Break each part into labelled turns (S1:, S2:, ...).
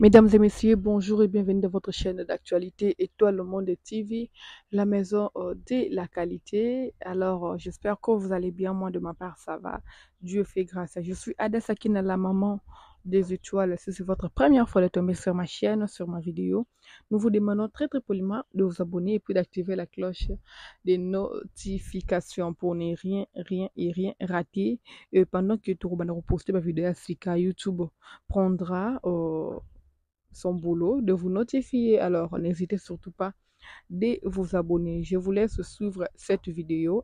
S1: Mesdames et messieurs, bonjour et bienvenue dans votre chaîne d'actualité Étoile Le Monde TV, la maison de la qualité. Alors, j'espère que vous allez bien. Moi, de ma part, ça va. Dieu fait grâce. Je suis Ada Sakina, la maman des étoiles. Si c'est votre première fois de tomber sur ma chaîne, sur ma vidéo, nous vous demandons très très poliment de vous abonner et puis d'activer la cloche des notifications pour ne rien rater. Et pendant que tout le monde poste ma vidéo, YouTube prendra son boulot de vous notifier. Alors, n'hésitez surtout pas de vous abonner. Je vous laisse suivre cette vidéo.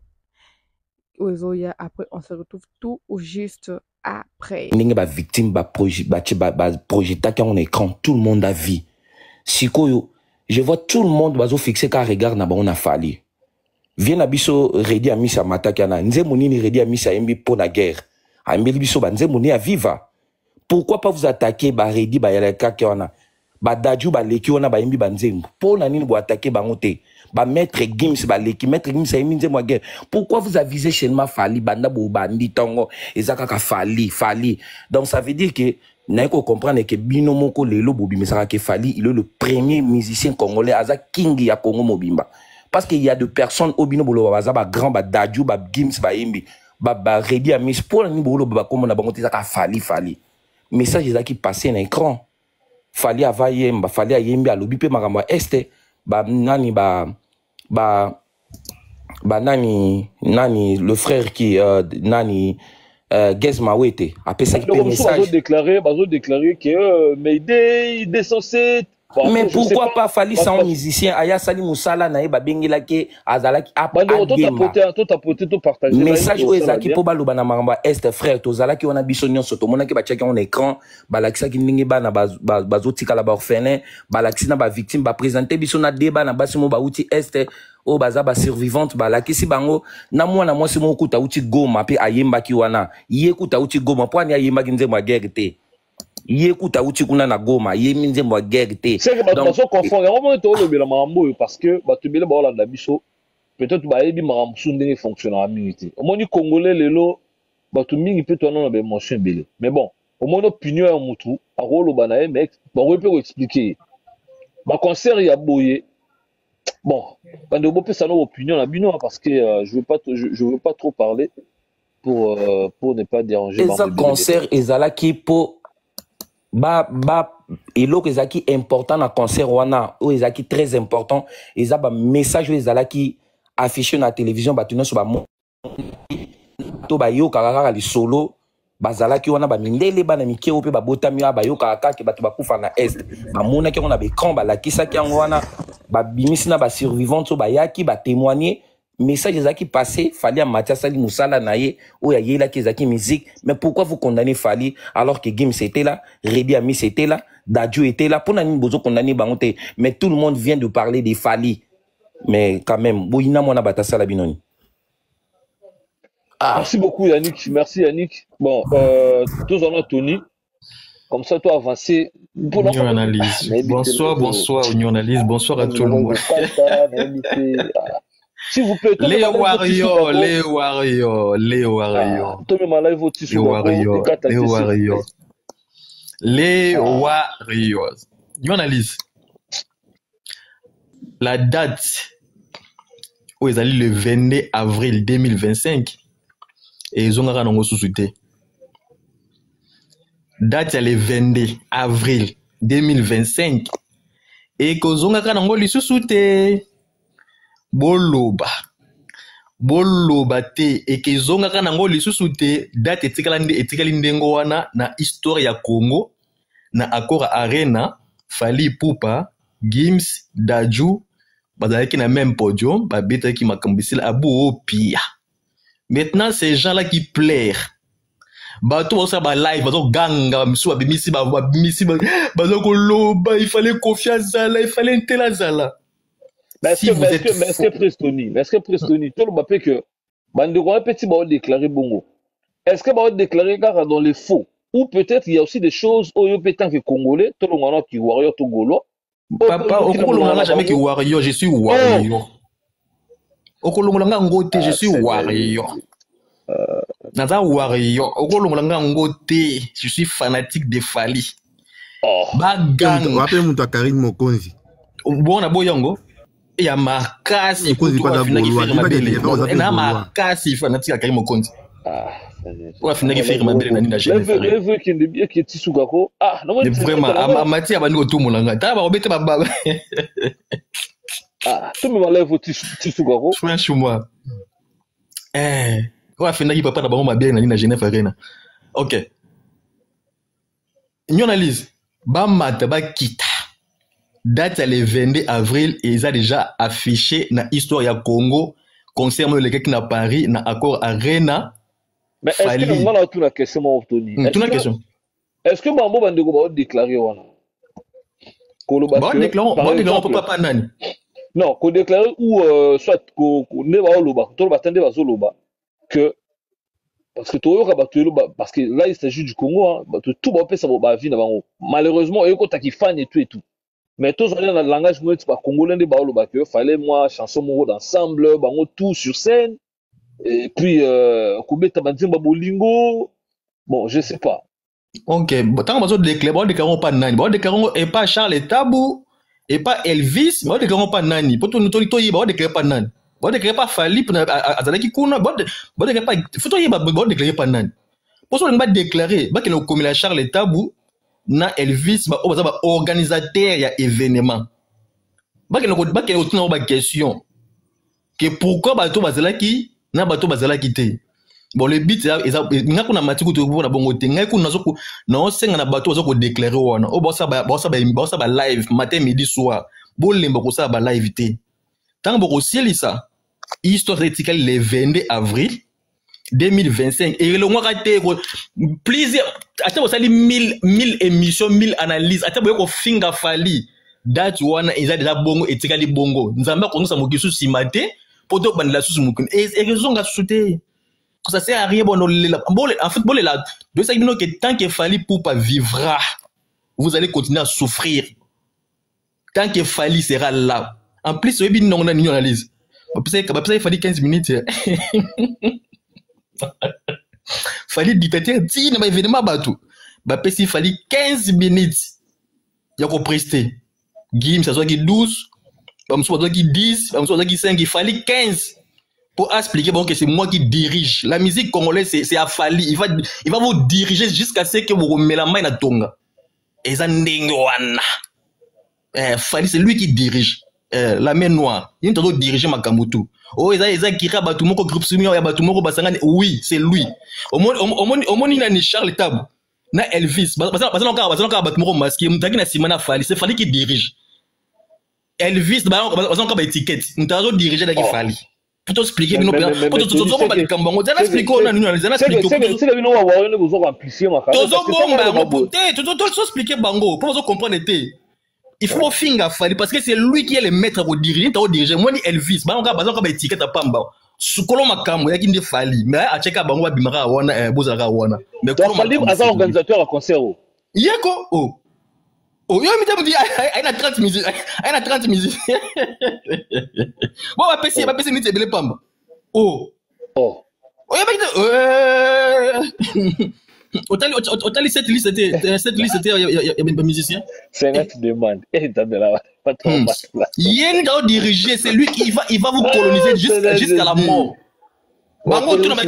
S1: Après, on se retrouve tout juste après.
S2: Ba victime, projet en écran, tout le monde a vu. Sikoyo, je vois tout le monde bazo fixé car regarde na ba on a fallu. Viens na biso ready a misa matakana. Nze monini ready a misa embi pour la guerre. A mbeli biso ba nze moni a viva. Pourquoi pas vous attaquer ba ready ba yalaka kiona. Ba daju ba leki ona ba embi ba nzembo. Pour na nini bo attaquer ba ngote. Ba maître Gims ba leki maître Gims a embi nzembo guerre. Pourquoi vous avisez seulement Fali banda bo bandi tongo ezaka ka Fali. Donc ça veut dire que n'a pas comprendre que Bino Moko Lelo Bobi Mesara Fali, il est le premier musicien congolais Aza King ya Congo Mobimba. Parce qu'il y a des personnes au Bino Bolo Baza ba grand ba Dadju ba Gims ba Imbi ba Ready à Miss pour ni bolo ba comme na bangote zaka Fali. Message ezaki passé na écran. Fali ava yemba, Fali a yembi a lobi pe makambo este ba nani nani le frère qui nani Gez Mawete après ça qui peut message
S3: déclarer que Mayday il est censé
S2: mais pourquoi pas Fali sans musicien aya sali musala na eba bengela ke azalaki
S3: to partager
S2: message o ezaki po baloba na maramba est frère tozalaki ona biso nyonso to monaki ba checker en écran balakisa ki ndingi bana bazotika la ba orphelin balakisi na ba victime ba présenter biso na débat na basimo ba uti est o baza ba survivante balakisi bango na mwana mwasi mo kuta uti Goma pe ayemba ki wana ye kuta uti Goma po ani ayemba ki nzembo guerre te ye kuta uti kuna na Goma ye nzembo guerre te
S3: c'est que bato confondre on to le bela mambo parce que bato bela ba olanda biso peut-être ba yebi makambo ndenge fonctionne en minute au moni congolais lelo bato mingi peut to na ba émotion belé mais bon au moni opinion ya mutu akolo bana mais ba peut expliquer ba concert ya boye. Bon, quand on peut savoir opinion la bino parce que je veux pas trop parler pour ne pas déranger.
S2: Et ça concert ezalaki po eloko ezalaki important na concert wana o ezalaki très important ezaba message ezalaki affiché na télévision batuno so ba to ba yo kaka li solo bazalaki wana ba mindele bana mikeo pe ba botami ba yo kaka ke batu bakufa na est ba mona ki on a be camp ba lakisa ki wana ba bimisi na ba survivants so ba yaki ba témoigner message ezaki passé Fali a Mathias Sali Musala naye o ya yela ki ezaki musique mais pourquoi vous condamnez Fali alors que Gims était là Ready Ami était là Dadju était là pour nani bozo condamner bangote mais tout le monde vient de parler de Fali mais quand même boyina mona batasala binoni.
S3: Merci beaucoup Yannick, merci Yannick. Bon, tous en ont Tony. Comme ça, toi avancer.
S4: Union Analyse. Bonsoir Union Analyse. Bonsoir à tout le monde.
S3: S'il vous plaît,
S4: les Warriors. Union Analyse. La date où ils allaient le 22 avril 2025 et ils ont un sous-souté. Date le 22 avril 2025 et qu'ils ont un sous-souté. Boloba te et qu'ils ont un sous-souté. Date etikali ndengo wana na histoire ya Congo na accord arena Fali Ipupa Gims Dadju bazalaki na même podium babetaki makambisil abu pia. Maintenant ces gens là qui plairent bato ça ba live bato ganga misu babimisi bazo koloba il fallait confiance zala il fallait intela zala.
S3: Mais est-ce que Prestoni tout le monde peut que bandeko petit ba déclarer bongo est-ce que ba déclarer car dans les faux ou peut-être il y a aussi des choses au yo pétant que congolais tout le monde qui warrior to golo
S4: papa okolonga jamais que warrior je suis warrior okolonga ngote je suis warrior naza warrior okolonga ngote je suis fanatique de Fali
S3: Oh.
S4: Bagang.
S5: Rappelez mon toi Karim Mokonzi.
S4: Bon na boyongo. Il y a Marcasi.
S5: Mokonzi pas d'abord.
S4: Na Marcasi fa na tika Karim Mokonzi. Wa fina ki faire mabele na nina jeune.
S3: Lève qui ne bien qui tisugako. Ah, non
S4: vraiment amati abandi ko tumulanga. Ta ba obete ba.
S3: Ah, tout me lève tisugako.
S4: Franchement. Wa fina ki papa na bango mabele na nina jeune Arena. OK. Nous analyse. Ba mata ba kita. Date le 22 avril et ils ont déjà affiché na histoire ya Congo concernant le qui na Paris na accord Arena.
S3: Mais est-ce que nous avons une question Tony? Est-ce que Bambo Bandeko va déclarer wana?
S4: Bon déclarer pas nani.
S3: Non, qu'on déclare ou soit qu'on ne va loba, tout le attendre va loba que parce que parce que là il s'agit du Congo tout va passer sa vie na malheureusement et quand qui fan et tout. Mais tous on est dans le langage moi pas congolais de baoloba que fallait moi chanson moro d'ensemble bango tout sur scène et puis kubeta banzimba bolingo bon je sais pas.
S4: OK, tant que déclarons pas nani, déclarons et pas Charles Tabou et pas Elvis, déclarons pas nani. Pour tout nous déclarer pas nani. Déclarer pas Fali azalaki kuna déclarer pas faut déclarer pas nani. Pour ça on va déclarer que le comme la Charles Tabou na Elvis ba organisateur ya événement que le question que pourquoi bato bazalaki na bato bazalaki te bon le but nga kuna matiku to na bongo te nga kuna zoko na osenga na bato bazoko déclarer wana o bossa ba live matin midi soir bolemba ko sa ba live te tant boko sielisa histoire éthique le 22 avril 2025 et le mois raté plusieurs attends ça 1000 émissions 1000 analyses attends boyoko finga fali date wana eza déjà bongo etikali bongo nzamba ko nsa mokisu simate poto bandela susu mukun et raison ga souté ça sert à rien bon en fait bon là de ça que tant que Fali Poupa vivra vous allez continuer à souffrir tant que Fali sera là en plus oui non on a une analyse il fallait 15 minutes Fali dictateur dit na événement batou ba pesi fali 15 minutes ya ko prester Gim ça soit qui 12 ba mso soit qui 10 ba mso soit qui 5 il fallait 15 pour expliquer bon que c'est moi qui dirige la musique congolaise c'est à Fali il va vous diriger jusqu'à ce que vous remettez la main na tonga et ça ndengwana Fali c'est lui qui dirige la main noire il doit diriger Makamutu. Oh, ils ont kira batu moko groupe sumi ya batu moko basangani oui c'est lui au moins il a ni Charles Tabou na Elvis parce encore batu moko masqué mutaki na Simana Fali c'est Fali qui dirige Elvis parce encore ba étiquette mutazo diriger da ki Fali pour t'expliquer nous pour tout pas de kambango ça explique on a nous les explique
S3: c'est le bino wa on vous amplifier ma
S4: tout expliquer bango pour vous comprendre té. Il faut finga Fali parce que c'est lui qui est le maître pour diriger ta diriger moi ni Elvis ba on ba étiquette à pamba sukolo makambo yaki ndi Fali mais a cheka bango bimara wana bozaka wana mais
S3: comme Fali azan organisateur à concert
S4: yeko yo mi tamu di aina 30 musiques bon ba pesi ni tebele pamba Otali cette liste était musicien.
S3: C'est là tu demandes. Et t'as de la pas trop mal.
S4: Yen doit diriger, c'est lui qui il va vous coloniser jusqu'à la mort. Bango tout na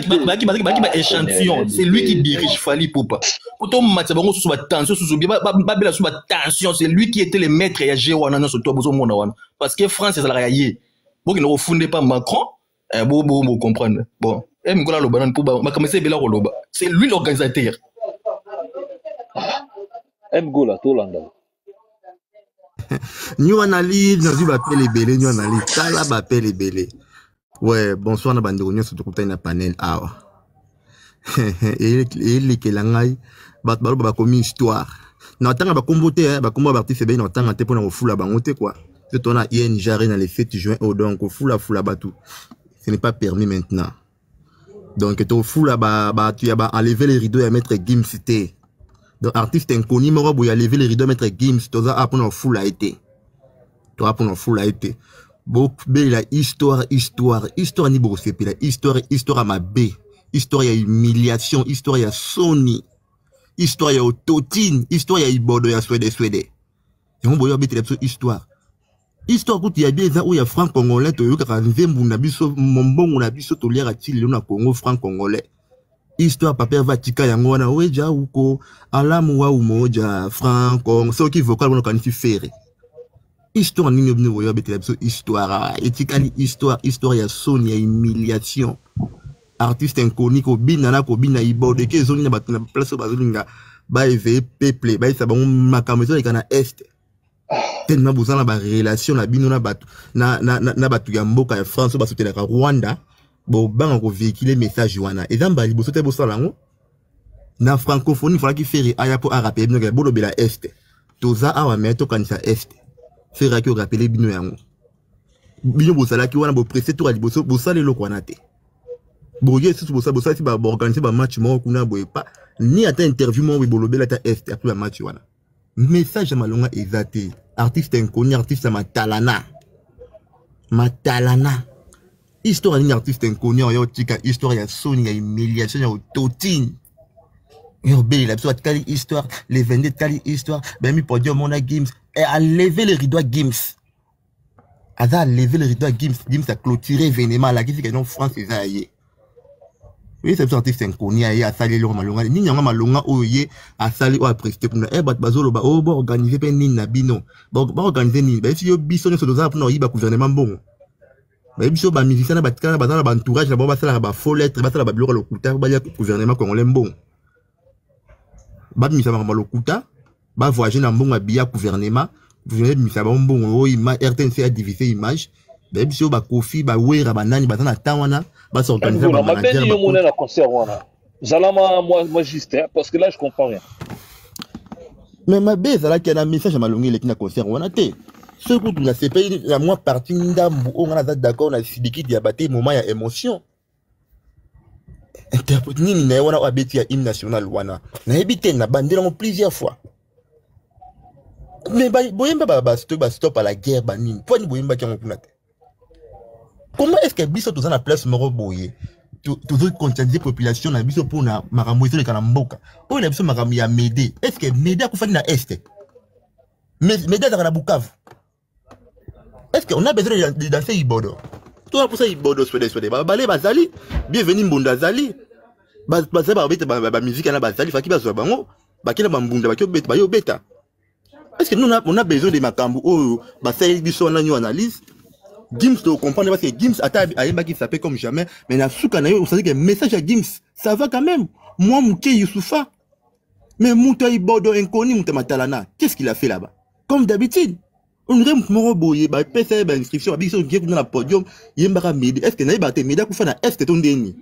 S4: échantillon, c'est lui qui dirige Fali Poupa. Poto match bango sous tension sous babela sous tension, c'est lui qui était le maître ya Jewana na soto bozo mona wana. Parce que France ça la yé. Bon qui ne refondait pas Macron, bon comprendre. Bon. C'est lui l'organisateur.
S3: Mgola Tolanda.
S5: Nous analyse, nous appelle belé, nous analyse. Tala appelle belé. Ouais, bonsoir na bande réunion surtout quand na panel awa. Et les kelangai ba comme histoire. Na tanga ba kombote ba kombo ba artiste be na tanga te pona fula bangote quoi. C'est on a IN jaré dans les 7 juin au donc fula batou. Ce n'est pas permis maintenant. Donc, tu fous là-bas, tu as enlevé les rideaux et mettre Gims cité. Donc, artiste inconnu, mais tu as enlevé les rideaux et mettre Gims, tu as pour fou là été. Tu as pour fou là été. Bon, la histoire ni bossé, la histoire à ma B. Histoire, il y a humiliation, histoire, il y a Sony. histoire ya Totine, histoire ya Ibodo ya Swede. Yango boyo bete la histoire. Histoire kuti ya bien ou ya franc congolais to yo ka nzembu na biso mombongo na biso to liera tili na Congo franc congolais. Histoire papa va tika yango wana weja uko alamu wa umoja franc congolais so ki vocal bono kanisi fere. Histoire nini obne boyo bete la histoire etikali histoire ya son ya humiliation. Artiste inconnu ko bina Ibodo ke zoni na batu na place bazolinga ba éveiller peuple ba isa ba makamezo ikana est. Tellement besoin na relation na bino na batu na batu ya mboka ya France ba sotelaka Rwanda bo banga ko véhiculer message wana ezamba liboso te bosa lango na francophonie fala ki fere aya po arape bino ke bolo bela est toza awa meto kanisa est fere ki o rappeler bino yango bino bosala ki wana bo pressé to liboso bosala loko wana te boye sous bosala si ba organiser ba match mo kuna boye pa ni ata interview mo bolo bela ta est après ba match wana. Message à malonga ezate artiste inconnu artiste matalana histoire d'un artiste inconnu yo tika histoire ya Sony ya humiliation ya Totine yo belle la soit tali histoire les 22 tali histoire ben mi podium on a Gims et a lever le rideau Gims a lever le rideau Gims a clôturer événement la qui fait que non France ezaye. Oui, c'est un artiste inconnu à saler le malonga. Ni nyanga malonga oye à saler ou à prester pour na bat bazolo ba o ba organiser pe ni na bino. Ba organiser ni ba si yo biso ne so doza pour na yiba gouvernement bon. Ba biso ba musicien na batikana bazala ba entourage na ba sala ba faux lettres ba sala ba biloko lokuta ba ya gouvernement congolais bon. Ba misa ba lokuta ba voyager na mbonga biya gouvernement misa ba mbongo o ima RTNC a diviser image. Ba biso ba kofi ba wera ba nani ba na tawana. Bah, s'organiser
S3: ma peine yo monena concert wana. Zalama moi juste hein, parce que là je comprends rien.
S5: Mais ma bête là qui a un message à malongi le kina concert wana te. Ce coup na CPI la moi partie ndambu on a d'accord na sidiki diabaté moment ya émotion. Interprète nini na wana abeti ya hymne national wana. Na ebité na bandela plusieurs fois. Mais boyemba ba stop à la guerre ba nini. Pour ni boyemba ki ngokuna te. Comment est-ce que biso tous na place moro boye tous conscientiser population na biso pour na makambo na mboka o na biso makambo ya Médé est-ce que Médé akufani na est Médé dans la Bukavu est-ce qu'on a besoin de danser Ibodo toi pour ça Ibodo swede balé bazali bienvenue mbunda zali bazali ba musique na bazali faki bazwa bango bakina ba mbunda bakyo beta bayo beta est-ce que nous on a besoin de makambo o basali biso na ñu analyse Gims to comprendre parce que Gims a qui s'appelle comme jamais mais na souka na yo on sait que message à Gims ça va quand même moi Mouké Youssoufa mais Mouta Ibodo inconnu Mouta Matalana qu'est-ce qu'il a fait là-bas comme d'habitude on aurait moro boye ba pesa ba inscription ba biso qui dans la podium yembaka Médé est-ce que na ba te Médé ku fa na est ton deni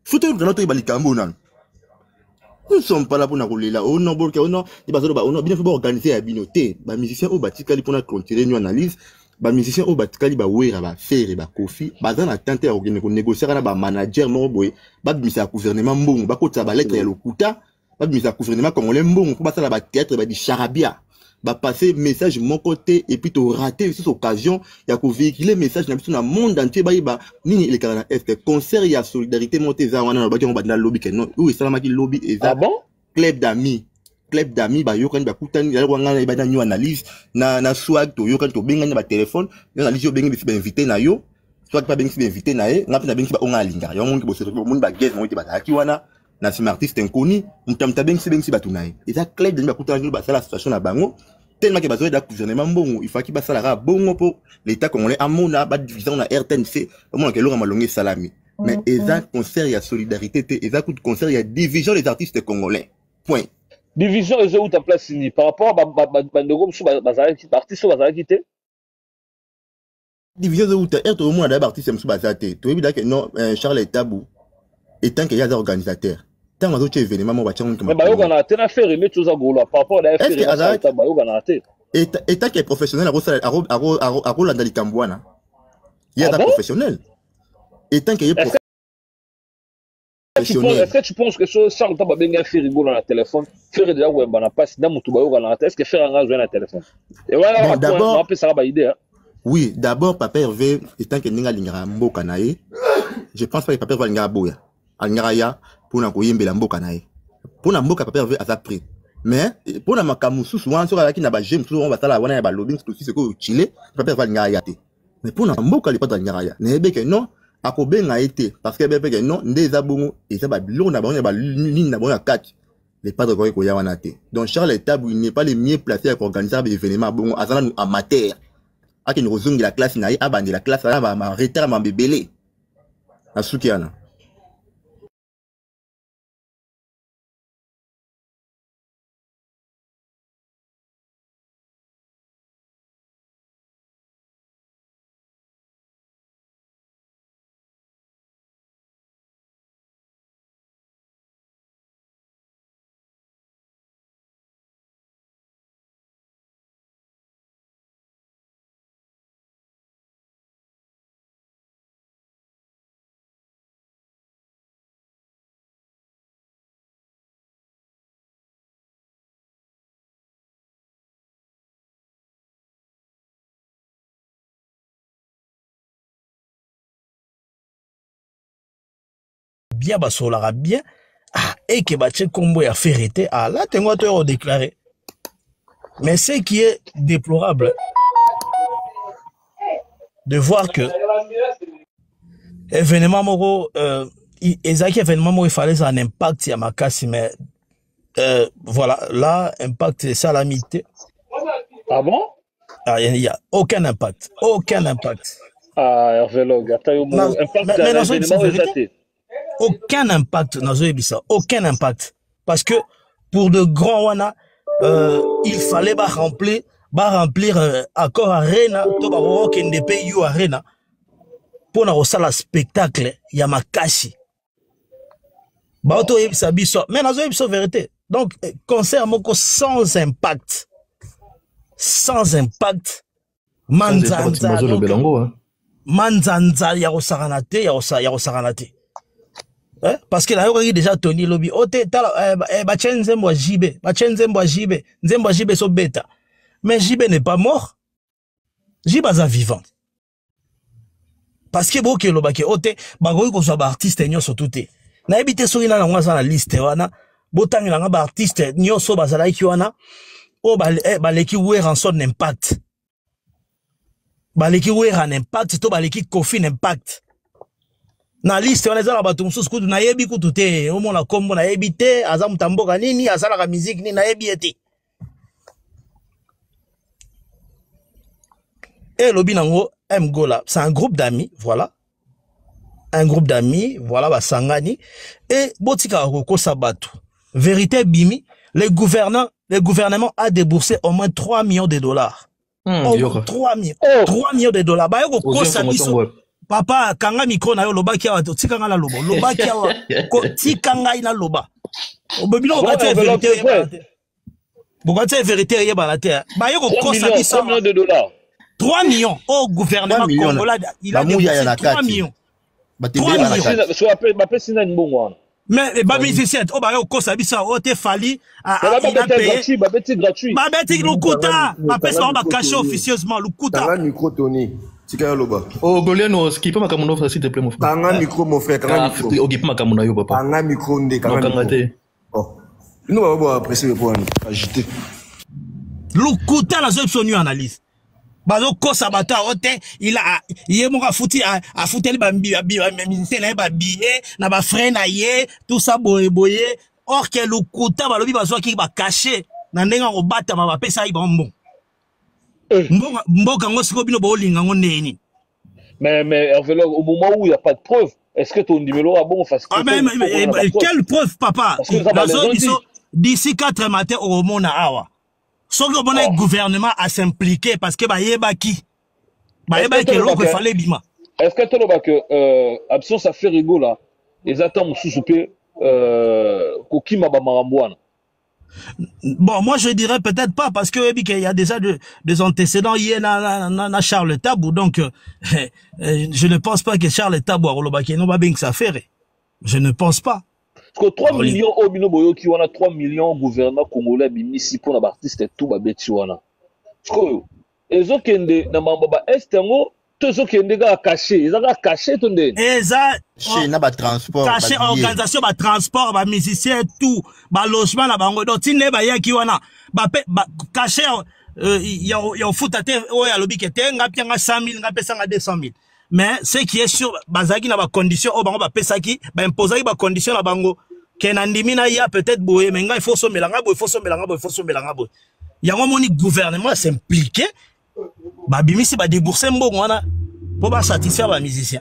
S5: foto dans notre balikambo nan nous sommes pas là pour na kolela oh non bolka oh non il bazolo ba oh non bien faut organiser à binoté ba musicien au batikali pour na continuer ñu analyse ba musicien au batikali ba wera ba faire ba kofi baza na tenter à négocier na ba manager moko boye ba bimisa gouvernement mbongo ba kota ba lettre ya lokuta ba bimisa gouvernement congolais mbongo pour basala ba théâtre ba di charabia ba passer message mon côté et puis to rater cette occasion ya ko véhiculer message na biso na monde entier ba nini le kana est concert ya solidarité monteza wana ba ki on ba na lobby que non oui salama ki lobby eza club d'amis ba yokani ba kutani ya ngana ba na new analyse na swag to yokani to benga ba téléphone na analyse yo benga ba invité na yo swag pas benga ba invité na ye ngapina benga ba onga linga yo mongi bo se mo ba guest mo ti ba ki wana na sim artiste inconnu mutamta benga ba tunaye eza club d'amis ba kutani ba sala situation na bango tellement que bazoé da gouvernement bongo il faut qu'il ba sala ra bongo pour l'état congolais amona ba division na RTNC au que l'on malongé salami mais eza concert ya solidarité te eza coup de concert ya division des artistes congolais point.
S3: Division est où ta place ni par rapport à bandego sous bazar qui parti sur bazar qui était
S5: division où ta être au moins d'abord artiste sous bazar te tu évidemment que non Charles Tabou étant qu'il y a des organisateurs tant aux autres événements moi bâtir
S3: mais ba yo kana tena faire les choses à golo par rapport à faire ba yo kana te
S5: étant qu'il est professionnel à Rolanda Likambwana il y a des professionnels étant qu'il est
S3: est-ce que tu penses que ce Charles Taba benga faire rigolo dans le téléphone faire déjà ouais bana passe na mutu ba yo kana est-ce que faire un dans le téléphone et voilà d'abord on peut ça ba idée
S5: oui d'abord papa Hervé étant que ninga lingara mboka nae je pense pas que papa va lingara boya alingara ya pour na koyembela mboka nae Pour na mboka papa à sa prix. Mais pour na makamu souvent sur la qui na ba j'aime souvent on va tala wana ba lobbying tout ce que Chile papa va ngaya te. Mais pour na mboka li pas dans ngaya. Ne be que non akobenga été parce que be que non ndeza bongo et ça ba biloko na ba ligne na ba 4. Les padres ko ya wana te. Donc Charles Tabu il n'est pas le mieux placé à organiser des événements bongo azana amateur. Aki nous zongi la classe na abandi la classe là ma retard ma bébélé. Asukiana.
S6: Bien basolara bien et que bache combo ya ferrete là tengo to déclaré. Mais ce qui est déplorable de voir que événement moro ezaki événement moro il fallait un impact ya makasi mais voilà là impact salamité.
S3: Ah bon?
S6: Il y a aucun impact.
S3: Ah Hervé Log, impact
S6: mais
S3: dans l'événement
S6: aucun impact dans aucun impact parce que pour de grands wana il fallait remplir accord arena to ba rock NDP you arena pour na sala spectacle ya makasi ba auto yebisa biso mais nazo yebisa vérité donc concert moko sans impact manzanza ya osarana te. Parce que là, il y a déjà Tony Lobby. Nzembo Jibe so bêta. Mais Jibe n'est pas mort. Jibe est vivant. Parce que beaucoup de gens ote bagoyi ko so ba artiste nyonso tuté. Na ebité so ina na ngwa na liste wana. Botangi na ba artiste nyonso bazala ki wana. O baleki wer en son impact. Baleki wer en impact to baleki Kofi impact. Na liste on ezala bato mususu kutu na yebi kutu te omona kombo na yebi te aza mutamboka nini azala ka musique ni na yebi ete et lobi nango Mgola c'est un groupe d'amis voilà basangani et botika ko sabatu vérité bimi le gouvernement a déboursé au moins 3 millions de dollars 3 millions de dollars ba ko sabiso. Papa, kanga micro na yo loba ki awa tikanga na loba. Loba ki awa ko tikanga ina loba. Obebilo bokati vérité yeba. Bokati vérité yeba la terre. Ba yo ko sabi
S3: 3 millions de dollars.
S6: 3 millions au gouvernement congolais, il a déboursé 3 millions. 3 millions.
S3: So appelle sina mbongo.
S6: Mais ba musicien, o ba yo ko sabi ça o te fali
S3: il a payé. Ba beti gratuit.
S6: Ba beti lukuta. Ba pesa ba cacher officieusement lukuta.
S5: Tanga micro Tony.
S4: Oh, Goliano, skip ma kamuno, s'il te plaît, mon frère.
S5: Tanga micro, mon frère. Tanga micro.
S4: Ok, ma kamuna yo, papa.
S5: Tanga micro, ndé. Tanga micro. Oh. Nous, on va apprécier le point. Agité.
S6: Lukuta, la zone son analyse. Bazo ko sabata ote, il est mon fouti a foutu les na ba frère na ye, tout ça boye. Or que Lukuta, balobi bazo ki ba caché. Na ndenga ko bata ba pesa i bon. Mboka ngosiko bino bolinga ngoneni.
S3: Mais Hervé Log, au moment où il n'y a pas de preuve, est-ce que ton numéro a bon face
S6: mais quelle preuve, papa? D'ici 4 matins au monde awa. Sauf que le gouvernement a s'impliqué parce que yebaki. Yebaki l'autre fallait bima.
S3: Est-ce que tu as que absence à faire rigolo là? Les attentes sous-soupé kokima ba marambouana.
S6: Bon, moi je dirais peut-être pas parce que il y a déjà des antécédents hier na Charles Tabou, donc je ne pense pas que Charles Tabou a relobaki non pas bien que ça fait. Je ne pense pas.
S3: Parce que 3 millions au bino boyo qui on a 3 millions gouvernement congolais bimisi pour l'artiste tout ba beti wana. Parce que les autres kende na mamba ba estengo Tout ce qui est déjà caché, ils ont caché tout le monde.
S5: Chez na ba transport.
S6: Caché organisation ba transport, ba musicien tout, ba logement na bango. Donc tine ba yaki wana, ba caché ya foot ate o ya lobi kete ngapi nga 100 000 ngapi nga 200 000. Mais ce qui est sûr, bazaki na ba condition o bango ba pesaki, ba imposaki ba condition na bango. Kenandimi na ya peut-être boye, mais nga il faut sommer nga boye, il faut sommer nga boye, il faut sommer nga boye. Yango moni gouvernement s'impliquer, ba bimisi ba débourser mbongo wana pour ba satisfaire ba musicien.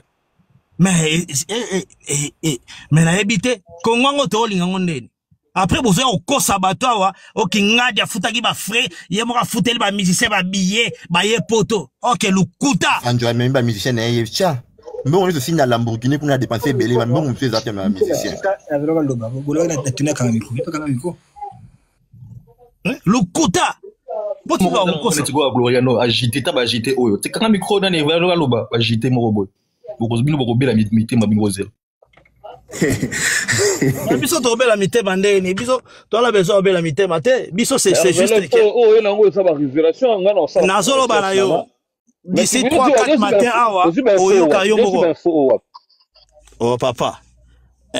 S6: Mais mais na ebité kongo to linga ngondeni. Après vous au kosabato wa o kingadi afutaki ba frais, ye mo ka futeli ba musicien ba billet, ba ye poto. OK lukuta.
S5: Anjo même ba musicien na ye tia. Mais on est aussi dans Lamborghini pour dépenser belé, mais on fait ça comme musicien.
S6: Lukuta.
S4: Agité, t'as agité, oh, t'es quand micro dans les verres là-bas, agité mon robot. Beaucoup de la mité, ma bimoselle.
S6: Biso to bela mité bandé, ni biso to la besoin bela mité maté, biso c'est juste
S3: que oh et nango ça va révélation ngana ça.
S6: Nazolo bana yo. D'ici 3-4 matin awa, oyoka yo moko. Oh papa.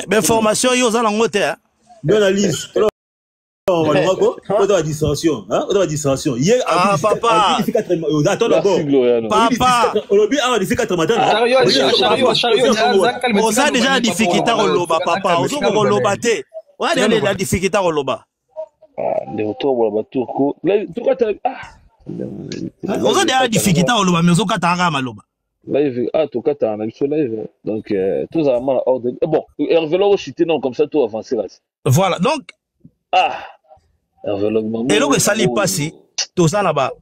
S6: Ben formation yo za lango te.
S7: Bien la liste. On va la distension, hein? On va la distension. Hier,
S6: papa.
S7: Attends d'abord.
S6: Papa.
S7: Aujourd'hui, on dit 4 matins.
S6: On a déjà la difficulté au loba, papa. On a au loba te. On a déjà la difficulté au loba.
S3: Le retour au loba turco. Là, tu vois
S6: on a déjà la difficulté au loba, mais on a pas de loba.
S3: Live, tout cas, t'as un avis sur live. Donc, tout ça, bon, Hervé Loro, chité, non, comme ça, tout avancé là.
S6: Voilà, donc. Et donc, ça n'est pas si. Tout ça là-bas,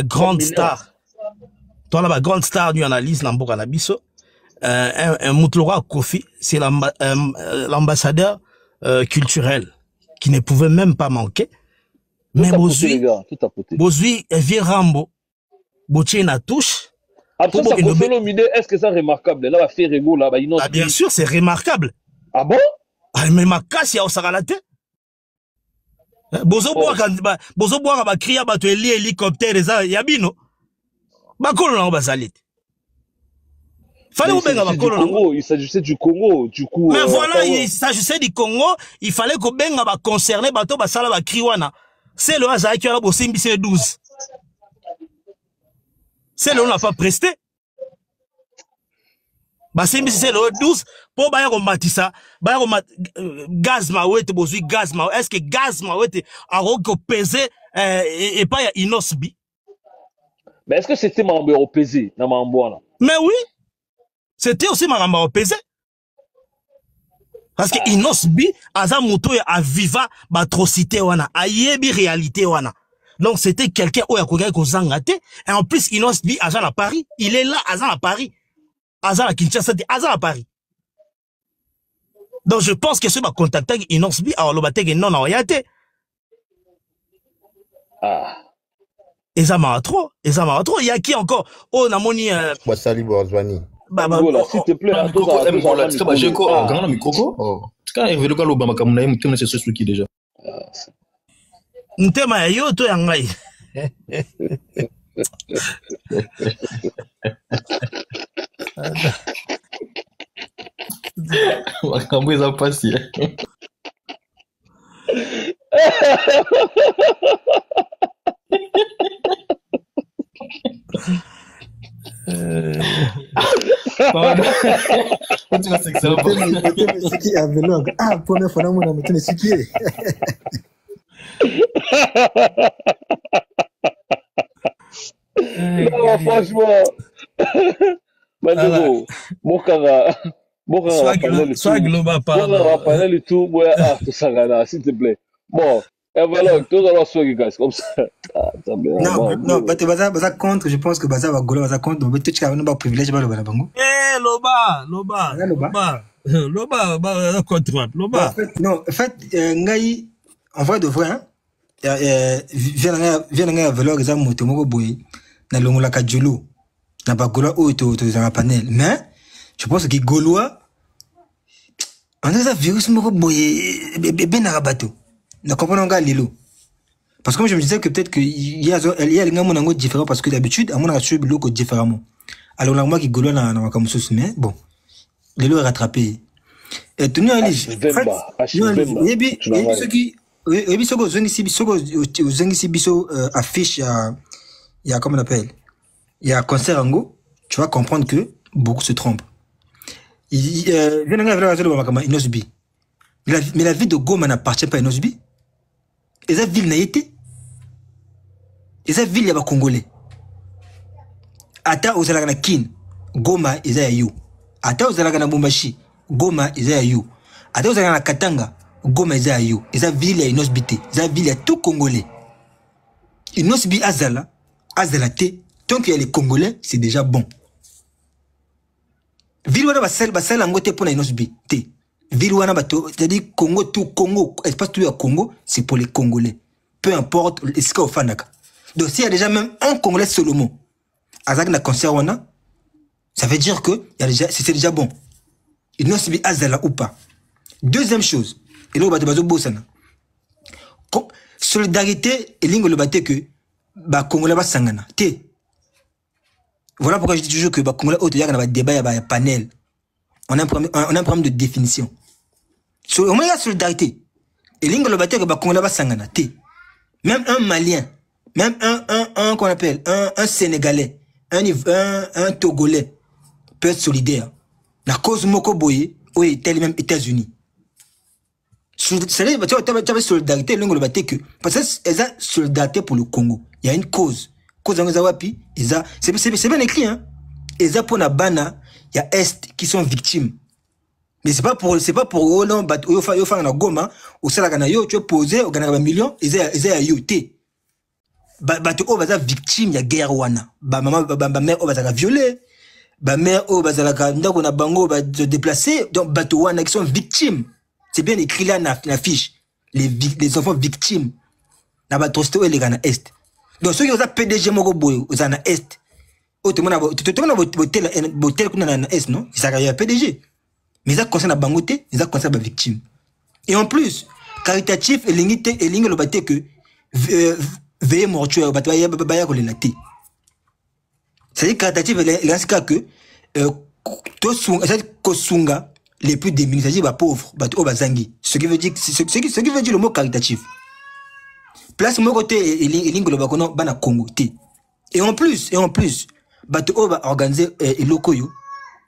S6: grande star. Toi là-bas, grande star du analyse, l'ambour anabiso. Un Moutlora Kofi, c'est l'ambassadeur culturel qui ne pouvait même pas manquer. Mais Bozui, vient Rambo, Botché na touche.
S3: Après ça, est-ce que c'est remarquable? Là, fait Rego, là,
S6: bien sûr, c'est remarquable.
S3: Ah bon?
S6: Mais ma casse, il y a au Sagalate. Bozo bois ba kriya ba to hélicoptère eza yabino. Ba kolo na ba salit. Fallait ou benga ba kolo.
S3: Il s'agissait du Congo, du coup.
S6: Mais voilà, il s'agissait du Congo, il fallait que benga ba concerné bato ba sala ba kriwana. C'est le hasard qui a bosimbi c'est 12. C'est le on n'a pas presté. Bah c'est le 12 pour ba yako matisa ba yako gaz mawete bozui gaz ma est-ce que gaz mawete a roko peser et pas ya inosbi.
S3: Mais est-ce que c'était mambo au pesé na mambo là?
S6: Mais oui, c'était aussi mambo au pesé. Parce que inosbi aza moto ya aviva ba atrocité wana ayebi réalité wana. Donc c'était quelqu'un oya kogai ko zangate et en plus inosbi aza à Paris, il est là aza à Paris. Aza à Kinshasa, aza à Paris. Donc je pense que ce va contacter Inosbi alors le bateau non en réalité. Et ça m'a trop, il y a qui encore? Oh na moni
S5: Wasali Borzwani.
S3: S'il te plaît,
S4: grand micro. Oh. Quand il veut le galo bama comme na mutima c'est ce qui déjà.
S6: Ntema yo to yangai.
S4: Makambo eza pasi.
S7: Première fois dans mon âme, tu n'es siquier.
S3: Non, franchement. Maduro,
S6: soit global
S3: panel et tout, tout ça, s'il te plaît. Bon, et voilà, tout à l'heure, comme ça.
S7: Non, baza contre, je pense que baza va gola baza contre, donc tu as un privilège ba loba bango.
S6: Loba contre loba.
S7: Non, en fait, ngai en vrai de vrai hein. Vient nga valeur za moto moko boy na longola ka julu na ba gola o to za panel, mais je pense que Gaulois on a ça virus moko boy ben na bateau. Na comprendre nga lilo. Parce que moi, je me disais que peut-être qu'il y a les gens différents parce que d'habitude, à mon avis, je suis différemment. Alors, là, moi qui golo dans ma camouflage, mais bon, les lois rattrapés. Et tu nous as dit, et puis, ceux qui, et puis, affiche, il y a, comment on appelle, il y a un concert en go, tu vas comprendre que beaucoup se trompent. Mais la ville de Goma n'appartient pas à Nosbi. Et cette ville n'a été. Et cette ville, il y a des Congolais. Ata ozalaka Kin, Goma, il y a you. Ata ozalaka Bumbashi, Goma, il y a you. Ata ozalaka Katanga, Goma, il y a you. Et cette ville, il y a une osbité. Et cette ville, il y a tout Congolais. Une osbi azala, azalate, tant qu'il y a les Congolais, c'est déjà bon. Ville wana basala ngote pour une osbi. Ville wana bato, c'est-à-dire Congo, tout Congo, espace tout à Congo, c'est pour les Congolais. Peu importe ce qu'il y a au Fanaka. Donc s'il y a déjà même un Congolais seulement, Azak na concert wana, ça veut dire que c'est déjà bon. Il n'a subi Azala ou pas. Deuxième chose, et là on va te bosana. Solidarité, et l'ingo le batte que, bah Congolais va sangana. Voilà pourquoi je dis toujours que bah Congolais autre, il y a un débat, il y a un panel. On a un problème de définition. Au moins, il y a solidarité. Et l'ingo le batte que bah Congolais va sangana. Même un Malien, même un qu'on appelle, un Sénégalais, un Togolais peut être solidaire. La cause Moko Boye, oui, tel même États-Unis. C'est-à-dire, tu as solidarité, l'ingo le batte que, parce que c'est une solidarité pour le Congo. Il y a une cause. Cause en Zawapi, c'est bien écrit, hein. Et ça pour la bana, il y a Est qui sont victimes. Mais c'est pas pour eux, non, bah, yo fa na Goma, au Salagana yo, tu es posé, au Gana million, ils a yo, bah, tu es victime, il y a guerre wana. Bah, maman, bah, mère, va violée. Bah, mère, va ndako na bango, va se déplacer. Donc, bah, tu wana qui sont victimes. C'est bien écrit là, na fiche. Les enfants victimes. Na ba trosto et les Gana Est. Donc, ceux qui ont PDG Moko Boy, aux Gana Est. Oh, tout le monde a botel kuna na Est, non? Il s'agit de PDG. Mais ça concerne la bangote, ça concerne la victime. Et en plus, caritatif et ligne le baté que veillez mortuaire, baya ko le laté. C'est-à-dire caritatif et là c'est que kosunga les plus démunis, c'est-à-dire les pauvres, bazangi. Ce qui veut dire le mot caritatif. Place mon côté et ligne le bakono bana Congo té. Et en plus, bato va organiser et lokoyo,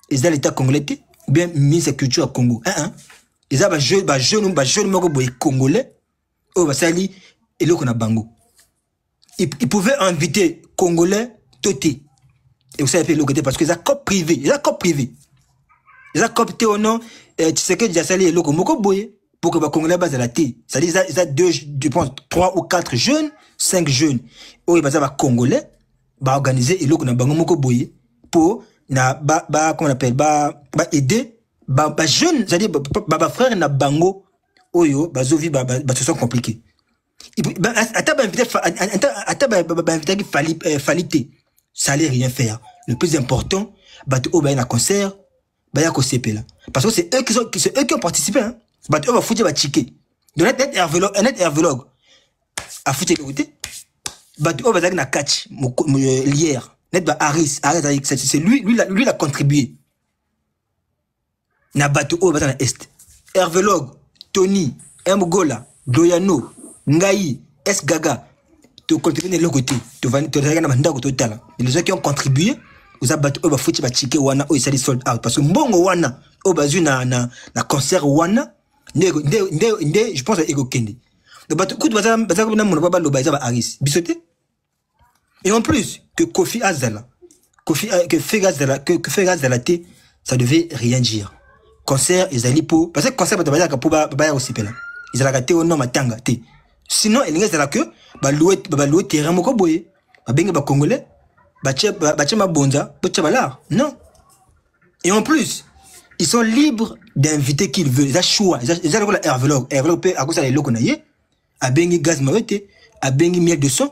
S7: ils ont l'état congolais bien mis sa culture à Congo. Ils ont jeune moko boy congolais, va sali et loko na bango. Ils pouvaient inviter congolais toté. Et vous savez le côté parce que ça cop privé, ils ont cop privé. Ils ont copté au nom tu sais que déjà sali et loko moko boy pour que ba congolais base la té. Ça dit ça deux je pense 3 ou 4 jeunes, 5 jeunes. Il va congolais ba organiser et loko na bango moko boy pour na comment on appelle aider jeune, c'est-à-dire frère na bango oyo bazovi se sont compliqués. Ça allait rien faire. Le plus important na concert ya ko sepela parce que c'est eux qui ont participé, hein. Eux va foutre ba ticket. Donc net hervologue a foutu le côté va na catch hier net ba Harris c'est lui l'a contribué. Na bato o bazana Est. Hervologue, Tony, Mgola, Doyano, Ngai, S Gaga, tu contribues de l'autre côté. Tu vas na mandako total. Les gens qui ont contribué, aux abato o ba futi ba chike wana o isali sold out parce que mbongo wana o bazu na concert wana ndé je pense à Ego Kende. Donc bato coup bazana na mona ba loba za ba Harris. Bisoté. Et en plus que Kofi Azala, que Fegazala T, ça devait rien dire. Concert, ils allaient pour. Parce que concert, ils aussi là. Ils allaient gâter au nom matanga. Sinon, ils allaient que, louer terrain, moko boye. Benga ba Congolais, ma bonza, non. Et en plus, ils sont libres d'inviter qui ils veulent. Ils ont choix. Ils ont la hervologue. Hervologue peut, à cause de la loconaye, à bengi gaz mawete, à bengi miel de son.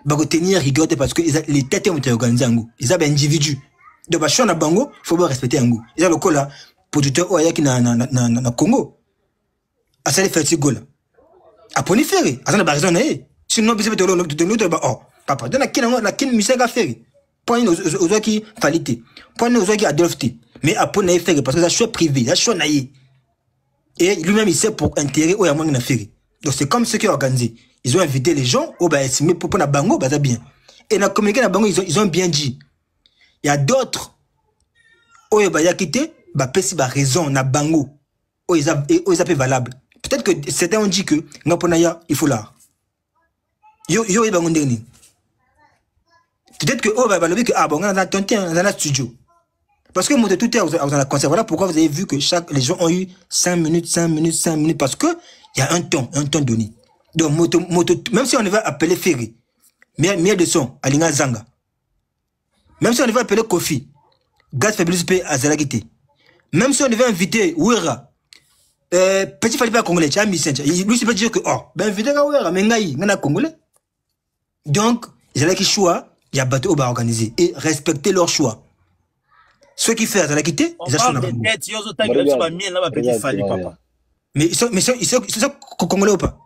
S7: Bah, tenir rigueur parce que les têtes ont été organisées en goût. Ils ont des individus. Donc, bah, chou na bango, il faut bien respecter en goût. Ils ont le cola, producteur Oyaki na Congo. À ça, les fait gola. À Poniféré. À ça, la raison, Sinon, vous avez oh, papa, dans la kin musique à faire. Point aux autres qui qualité. Point aux autres qui Adolphe. Mais après, on a fait parce que ça choix privé, ça choix naïe. Et lui-même, il sait pour intérêt où il y a moins d'affaires. Donc, c'est comme ceux qui ont organisé. Ils ont invité les gens, oh, bah, estimé pour la bango, bah, ça bien. Et dans la communiqué, la bango, ils ont bien dit. Il y a d'autres, où il y a quitté, bah, pessi, bah, raison, na bango, où ils appellent valable. Peut-être que certains ont dit que, Ngaponaya, il faut l'art. Yo, il va ngondeni. Peut-être que, oh, bah, que, ah, bon, on a tenté dans un studio. Parce que, tout est dans la concert. Voilà pourquoi vous avez vu que les gens ont eu 5 minutes, parce que, il y a un temps donné. Donc, même si on va appeler Ferry, miel de son, Alinga Zanga. Même si on va appeler Kofi, Gaz Fabulous P. Azalagité. Même si on devait inviter Ouera, Petit Falipa Congolais, lui, c'est pas dire que, oh, ben, inviter Ouera, mais Ngaï, Ngana Congolais. Donc, ils ont qui choix, il y a bateau à organiser et respecter leur choix. Ceux qui font Azalagité, ils achètent mais ils sont Congolais ou pas?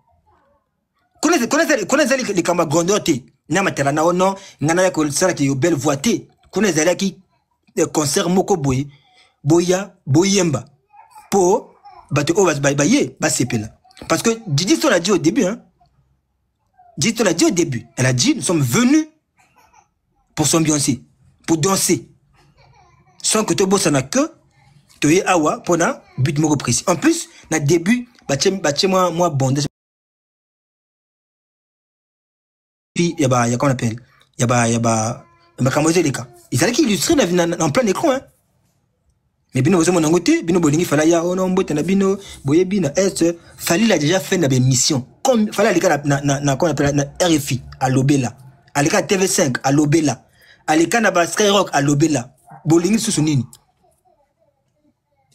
S7: Connaissez les camarades grandotés. Namatela na ono, ngana ko sala ki yo belle voité. Connaissez qui concert moko boy, boyemba. Po bato o baye, ba sepela. Parce que Didi Son l'a dit au début, hein. Didi Son l'a dit au début. Elle a dit nous sommes venus pour s'ambiancer, pour danser. Sans que Tobo ça n'a que Toye Awa pour un but moko précis. En plus, na début, moi bon. Puis, il y a qu'on appelle, il y a Kamoze les cas. Ils allaient illustrer en plein écran, hein. Mais bino vous mon côté, bino bolingi fala ya ono mbote na bino, boye bino est, fallait l'a déjà fait na mission. Comme fallait les cas na qu'on appelle na RFI à Lobela, à les cas TV5 à Lobela, à les cas na Skyrock à Lobela, bolingi sous nini.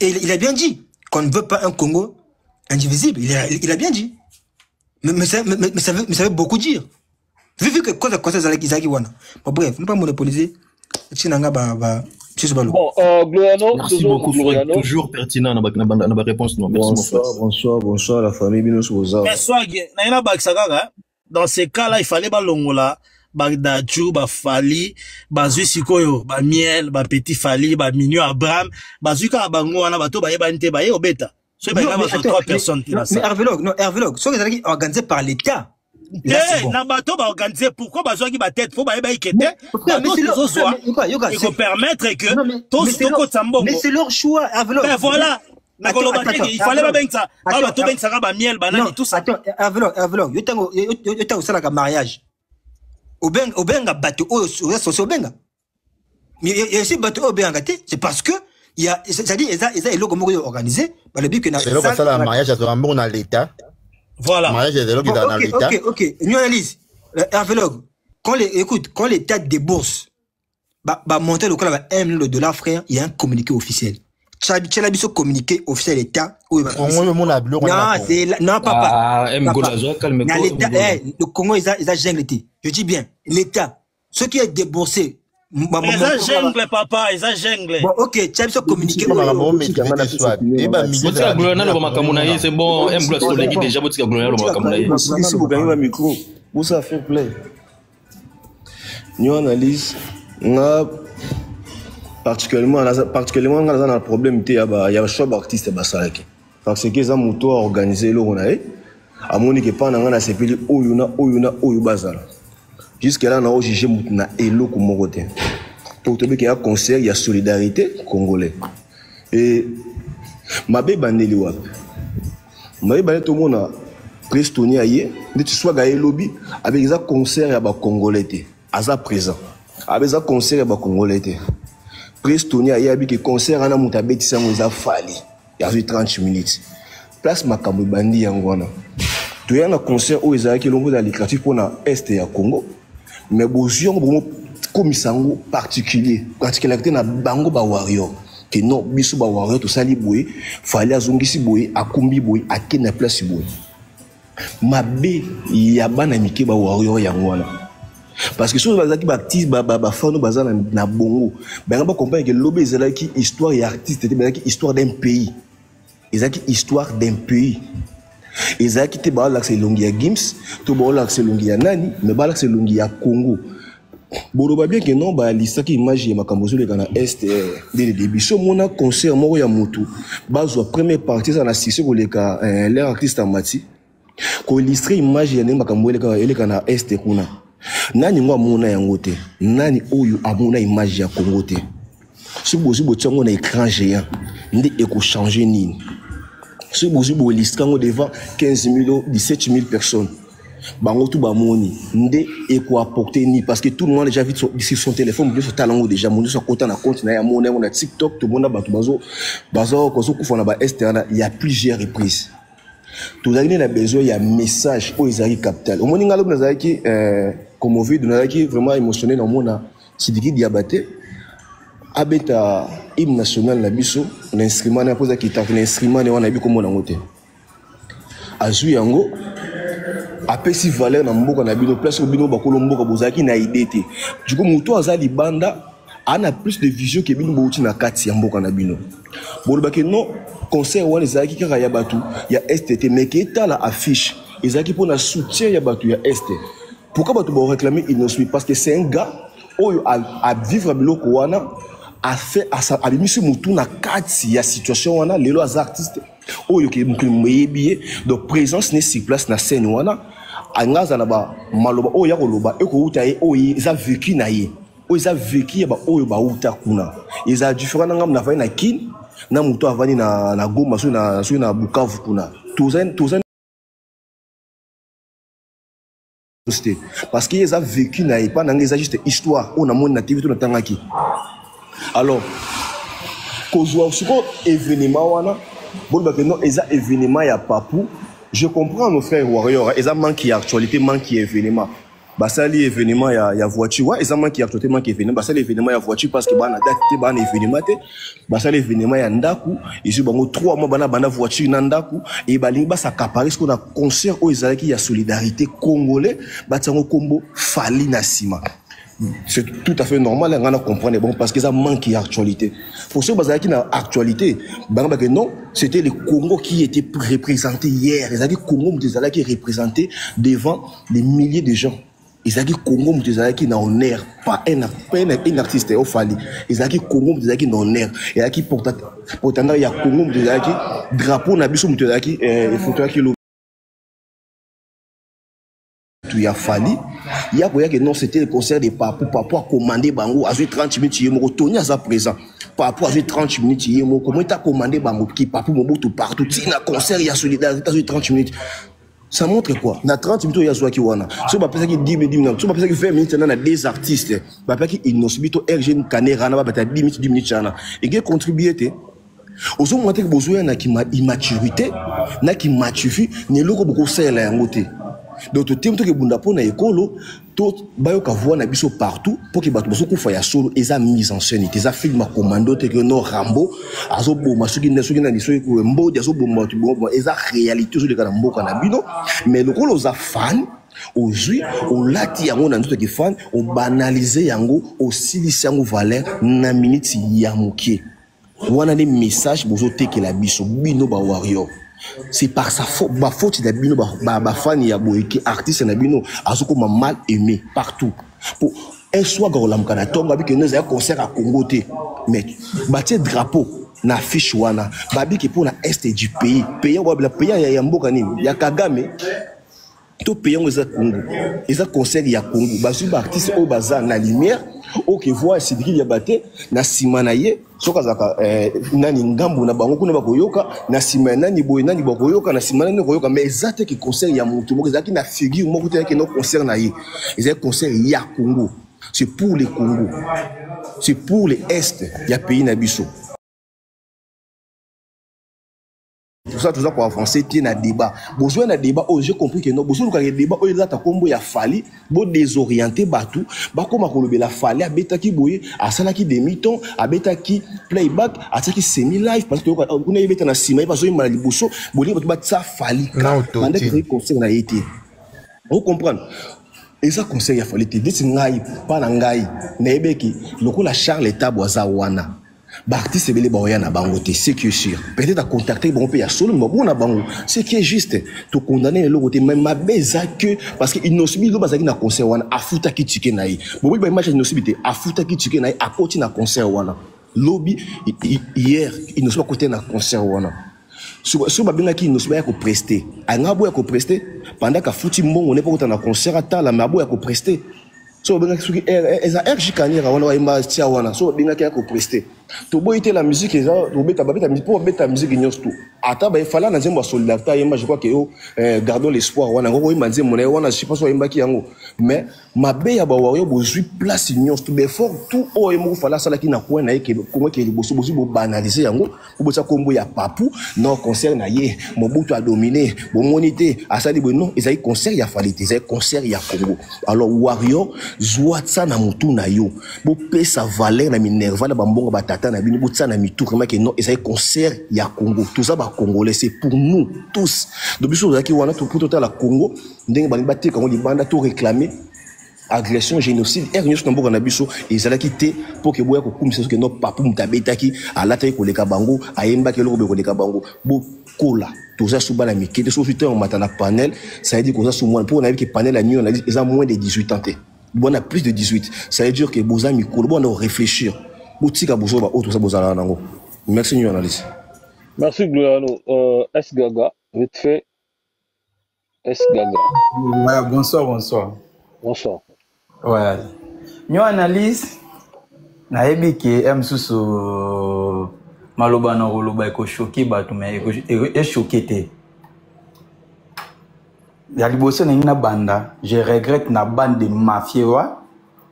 S7: Et il a bien dit qu'on ne veut pas un Congo indivisible. Il a bien dit. Mais ça veut beaucoup dire. Vu que quoi ça Zaki wana. Bon bref, ne pas monopoliser. Chinanga
S3: bon, Gloriano,
S4: merci beaucoup, Gloriano. Toujours pertinent dans la réponse.
S8: Bonsoir la famille Binos Boza.
S6: Bonsoir, Naina Baksagaga. Dans ces cas-là, il fallait balongola, Bagdadjou, Fali, Bazui Sikoyo, Miel, Petit Fali, Minio Abraham, Bazuka Bango, Anabato, Bayebante, Baye Obeta. Mais Hervelog, ce qui est organisé par l'État. Nabato va organiser pourquoi Bazoa qui va tête faut ba ikete il faut permettre que tous toko tsambo mais c'est leur choix mais voilà il fallait pas bien ça ba to ben ça ba miel banani tout ça attends Hervelog yo tango sala ka mariage obenga bato o so obenga mais si bato obenga té c'est parce que il y a c'est-à-dire ils a eloko moko organisé ba le but que na
S5: c'est là ça la mariage à Rambo dans l'état. Voilà. Ok.
S7: Nous analyse. Hervelog, quand l'État débourse, monter le cas $1 million, frère, il y a un communiqué officiel. Tchalabiso communiqué officiel État. Non, papa. Le Congo, ils a junglé. Je dis bien, l'État, ce qui est déboursé. Ils ont jungle, papa, ils ont jungle. Bon, ok, tu as communiqué.
S4: C'est bon, déjà,
S8: si vous gagnez le micro, vous ça fait plaisir. Nous analyse, particulièrement dans le problème, il y a un choix d'artiste parce que les gens ont organisé le à mon équipe, on a sepelé Oyuna. Jusqu'à là, on a jugé Moutna et l'eau comme mon côté. Pour te dire qu'il y a un concert, il y a solidarité congolais. Et ma bébé bandeli wap. Ma bébé bandeli tout le monde a Prestonia aïe. Mais tu sois gaillé lobby avec un concert et un congolais. Aza présent. Avec un concert et un congolais. Prestonia aïe avec un concert à la moutabé qui s'en a fallu. Il y a eu 30 minutes. Place ma kabou bandi yangwana. Tu as un concert où ils ont l'ombre de l'écriture pour l'Est et à Congo. Mais besoin de commissango particulier particularité na bango ba warrior que non biso ba warrior to sali boy fallait azongisi boy akumbi boy akena place boy mabe ya bana mike ba warrior yangwana parce que so bazaki ba artiste ba fano bazana na bongo ba ba comprendre que lobe ezalaki histoire et artiste était bazaki histoire d'un pays ezalaki histoire d'un pays ezalaki te balakisa elongi ya Gims to balakisa elongi ya nani mais balakisa elongi ya Congo. Boloba bien que non balisaki image ya makambo zoleka na est dès le début. So mona concert moko ya mutu bazwa première partie ça na sisi koleka l'air artiste Amati ko illustrer image ya makambo eleka na est kuna. Nani ngo amona yango te, nani oyo amona image ya Congo te. Si bozi botiango na écran géant ndi eko changer nini. Si bozi bo illustrer devant 15 000 17 000 personnes. Bango tout bamoni ndé et quoi apporter ni parce que tout le monde a déjà vu sur son téléphone sur talent déjà mon sur côté na compte na monnaie on a TikTok tout le monde a batu bazo kozo kufona ba externe il y a plusieurs reprises tout ça il a besoin il y a message au Isaac capital au moni ngalo na qui comme vu na qui vraiment émotionné dans mon Sidiki Diabaté abeta hymne national na biso l'instrument na posa qui t'a l'instrument na bi comme on a ngoté azui yango apesi valeur na mboka na bino place bino bakolo mboka bozaki na idée te du coup muto azali banda ana plus de vision que bino bouti na kati ya mboka na bino bolobaki non concert wana ezaki kaka ya batu ya STT mais que ta la affiche ezaki pour na soutien ya batu ya ST pourquoi batu ba réclamer Innocent parce que c'est un gars oyo a vivre biloko wana a fait a mis mutu na kati ya situation wana lelo az artiste oyo ke mukimyebiye donc présence n'est sur place na scène wana angaza na ba maloba oyo ya koloba eko uta ye oyo za vécu na ye oyo za vécu ba oyo ba uta kuna eza différent na ngam na vai na kin na muto avani na Goma so na Bukavu kuna tozen parce que eza vécu na ye pas na ngeza juste histoire on a mon na TV to na tangaki alors kozwa suko événement wana bon bah non eza événement ya papou je comprends nos frères warriors eza manque actualité manque événement basali événement ya voiture ouais eza manque actualité manque événement basali événement ya voiture parce que bana date te bana événement te basali événement ya ndaku ici bango 3 mois bana voiture na ndaku et balingi ba s'accaparer ce qu'on a concert au ezalaki ya solidarité congolais batango kombo fali na sima. C'est tout à fait normal, on a compris bon parce que ça manque d'actualité. Pour ceux qui ont actualité, non, c'était le Congo qui était représenté hier. Les Congo qui est représenté devant des milliers de gens. Les Congo qui n'ont honneur, pas un artiste au Fali. Les Congo qui n'ont honneur. Et qui pourtant il y a Congo qui drapeau na biso qui photo qui il y a Fali, il y a que non c'était le concert de Papou a commandé Bango à 30 minutes il est Tony à sa présent Papou à 30 minutes il est comment tu as commandé Bango qui Papou Mobutu partout il y a concert il y a solidarité à 30 minutes ça montre quoi na 30 minutes il y a Zouaki Wana so ba pesa ki 10 minutes so ba pesa ki 20 minutes na des artistes ba pesa ki Innocent RG Kanera na ba 10 minutes chana et qui contribuer te ozo monter que besoin na ki immaturité na ki maturité ne loko beaucoup ça la ngote. Donc tout le temps que bunda pona ekolo tout bayo ka voir na biso partout pour que bato boso kufa ya solo eza mise en scène eza film à commando te que no Rambo azo boma soki na liso ko mbodi azo boma tu boma eza réalité zo de kana mboka na bino mais le kolo za fan aujourd'hui on lati yango na ndoto ke fan on banaliser yango osilisi yango valeur na minute ya mokie wana des messages bozo teke la biso bino ba warrior. C'est par sa faute, ma faute d'abino, ma fan ya boyki artiste n'abino, azoko m'a mal aimé partout. Pour un soir golam kanatom, babi que nous avons concert à Congo té, mais bâtir drapeau na fiche wana, babi que pour la est du pays, pays wabla pays ya mboka nini, ya Kagame. Tout pays on est Congo, ils ont concert ya Congo, basu artiste au bazar na lumière, au que voit Sidiki Diabaté na simanaye. Sokazaka nani ngambu na bango kuna bakoyoka na sima nani boy nani bakoyoka na sima nani koyoka mais ezate ki concert ya mutu moko ezaki na figure moko te ki no concert na ye ezaki concert ya Congo c'est pour les Congo c'est pour les est ya pays na biso tout ça pour avancer tiens na débat besoin na débat oh j'ai compris que non besoin ka débat oh là ta kombo ya Fali bo désorienter batu ba koma kolobela Fali abeta ki boye asala ki demi-ton abeta ki playback ataki semi live parce que on a beta na sima parce que il m'a liboso boli batu ba ça Fali pendant que concert na été vous comprenez et ça conseil ya Fali te dit ngai pas na ngai na ebeki lokola Charles Taboza wana L'artiste est belé na bango te, c'est qui est sûr. Peut-être à contacter bon pays à solo mais bon na bango. C'est qui est juste. Tu condamner le côté même ma beza que parce que il n'osubi lo bazaki na concert wana afuta ki tike na yi. Bon ba image n'osubité afuta ki tike na yi à côté na concert wana. Lobby hier il n'osuba côté na concert wana. Sur babinga ki n'osuba ya ko prester. Anga bo ya ko prester pendant ka futi mbongo ne pas côté na concert ata la mabo ya ko prester. So benga ki suki eza jikanyera wana wa imba tia wana so benga ki ko prester to boyite la musique eza to beta musique pour beta musique nyos tout ata ba fala na zemba solidarité yemba je crois que gardons l'espoir wana ngoko imba nzemo na wana je sais pas so imba ki yango mais mabe ya ba wayo bozui place nyos tout be fort tout o yemo fala sala ki na ko na yeke ko ke liboso bozu bo banaliser yango ko botsa kombo ya papu non concert na ye Mobutu a dominé bo monité asali bo non ezai concert ya falite ezai concert ya Congo alors Wario Zouatsa na mutu na yo bo pesa valeur na minerva na bambonga batata na bini botsa na mitu vraiment que non ezai concert ya Congo tout ça ba congolais c'est pour nous tous donc biso zaki wana tout pour total la Congo ndenge bali batte Congo libanda to réclamer agression génocide nyos na mboka na biso ezalaki te pour que boya ko kumisa que no papu mutabetaki alata ko leka bango ayemba ke loko be ko leka bango bo kola toza suba na mikete so futé on matana panel ça veut dire que ça sous moins pour on a vu que panel la nuit on a dit ils ont moins de 18 ans. Bon, on a plus de 18. Ça veut dire que vous avez bon, on doit réfléchir. Merci, nous analyse.
S3: Merci, Gloriano. S. Gaga, vite fait. S. Gaga.
S9: Ouais, bonsoir.
S3: Bonsoir.
S9: Ouais. Nous analyse. Naebi ki msusu maloba na roloba eko choqué batu mais eko choqué te. Ya liboso na banda, je regrette na bande de mafia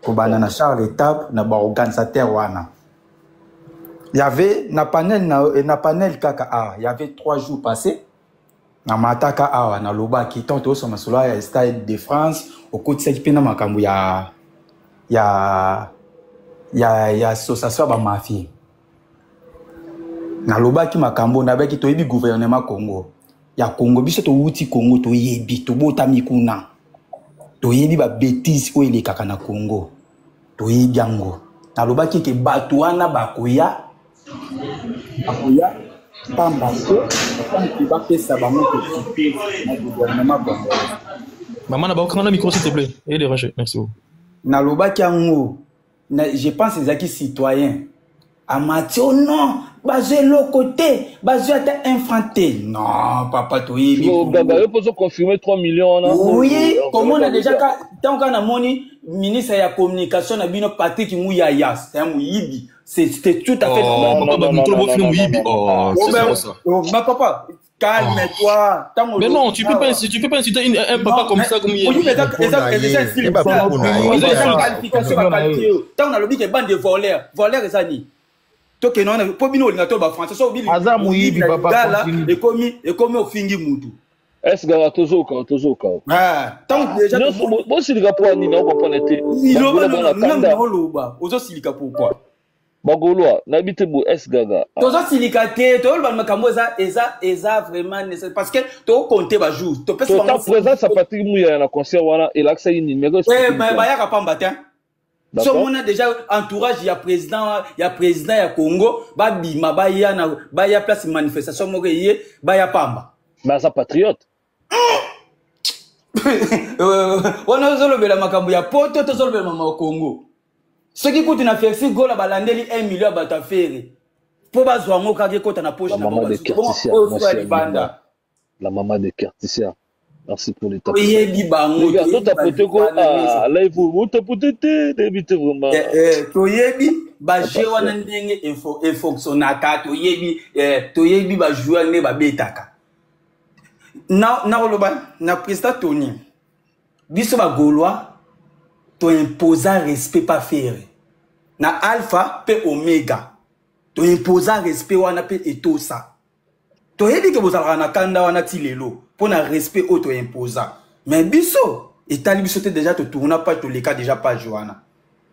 S9: ko banda na Charles Étape na ba organisateur wana. Il y avait na panel kaka il y avait 3 jours passés na mataka na loba ki tonto so masula ya Stade de France au côté ça qui na makambu ya association ba mafia. Na loba ki makambo na ba ki toyebi gouvernement Congo. Ya Congo biso to wuti Congo to yebi to bota mikuna to yebi ba bêtise o ele kaka na Congo to yebi yango na loba ke batu wana bakoya pamba so qui va pesa ba moto qui na gouvernement Congo
S4: maman na ba okanga micro s'il te plaît et déranger merci beaucoup
S9: na loba yango je pense les acquis citoyens Amatio non basé le côté basé à infanté non papa toi
S3: il faut confirmer 3 millions
S9: oui comme on a déjà tant qu'on a moni ministre de la communication na bino Patrick Muyaya c'est un muyibi c'était tout à fait ma papa calme-toi.
S4: Mais non, tu peux pas inciter un papa comme ça comme hier.
S9: Oui, mais tant on a le dit que bande de voleurs ça ni. Toi que non, pour bino lingato ba français so bili.
S10: Azamu yibi papa.
S9: Et comme au fingi mutu.
S3: Est-ce que tozoka?
S9: Ah, tant déjà
S3: bon silika pour ni na comprendre te.
S9: Non, loba. Ozo silika pourquoi?
S3: Bagoloa, n'habite bo S Gaga.
S9: Tozo silika te, to ba makambo eza vraiment nécessaire parce que to compter ba jour. To pesa
S3: ba présent sa Patrick Muyaya na concert wana et l'accès ni numéro.
S9: Ouais, mais ba ya ka pamba te. So on a déjà entourage il y a président ya Congo ba bima ba ya place manifestation mo ye ba ya pamba.
S3: Mais ça patriote.
S9: On a zolobela makambo ya poto to zolobela mama Congo. Ce qui coûte na faire si gola balandeli 1 million à batafere. Po bazwa ngo kage kota na poche na
S3: banda. La maman de Kertisia. Merci pour les tapes.
S9: Oui, bibango.
S3: Regarde, t'as poté quoi à live ou t'as poté d'éviter vraiment.
S9: Toyebi ba jewana ndenge et fonctionnaka toyebi ba jouer ne ba betaka. Na loba na président Tony. Biso ba Gaulois to imposer respect pas faire. Na alpha pe omega. To imposer respect wana pe etosa. To yebi ke bozala na kanda wana ti lelo pour na respect auto imposa. Mais biso etali biso te déjà to tourna pas to leka déjà pas joana.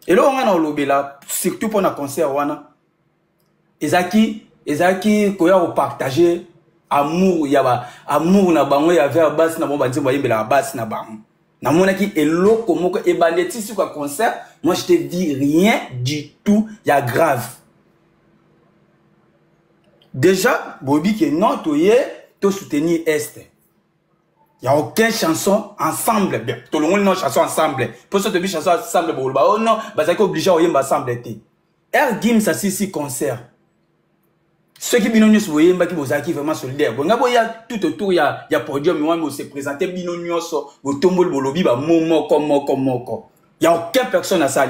S9: Et là on a lobela surtout pour na concert wana. Ezaki koya o partager amour yaba amour na bango ya vers basse na bon ba nzembo yembela basse na bango. Na monaki eloko moko e bandeti sur concert, moi je te dis rien du tout, ya grave. Déjà, Bobby qui est non, to soutenir Est. Il n'y a aucune chanson ensemble. Bien, tout le monde a une chanson ensemble. Pour ça, tu as une chanson ensemble. Oh non, parce que obligé à y ensemble. Air Gims, ça c'est concert. Ceux qui binôment se voyaient, qui vous acquis vraiment solidaire. Bon, il y a tout autour, il y a podium, moi, je se présenter binôme, vous tombez le lobby, il n'y a aucune personne à ça,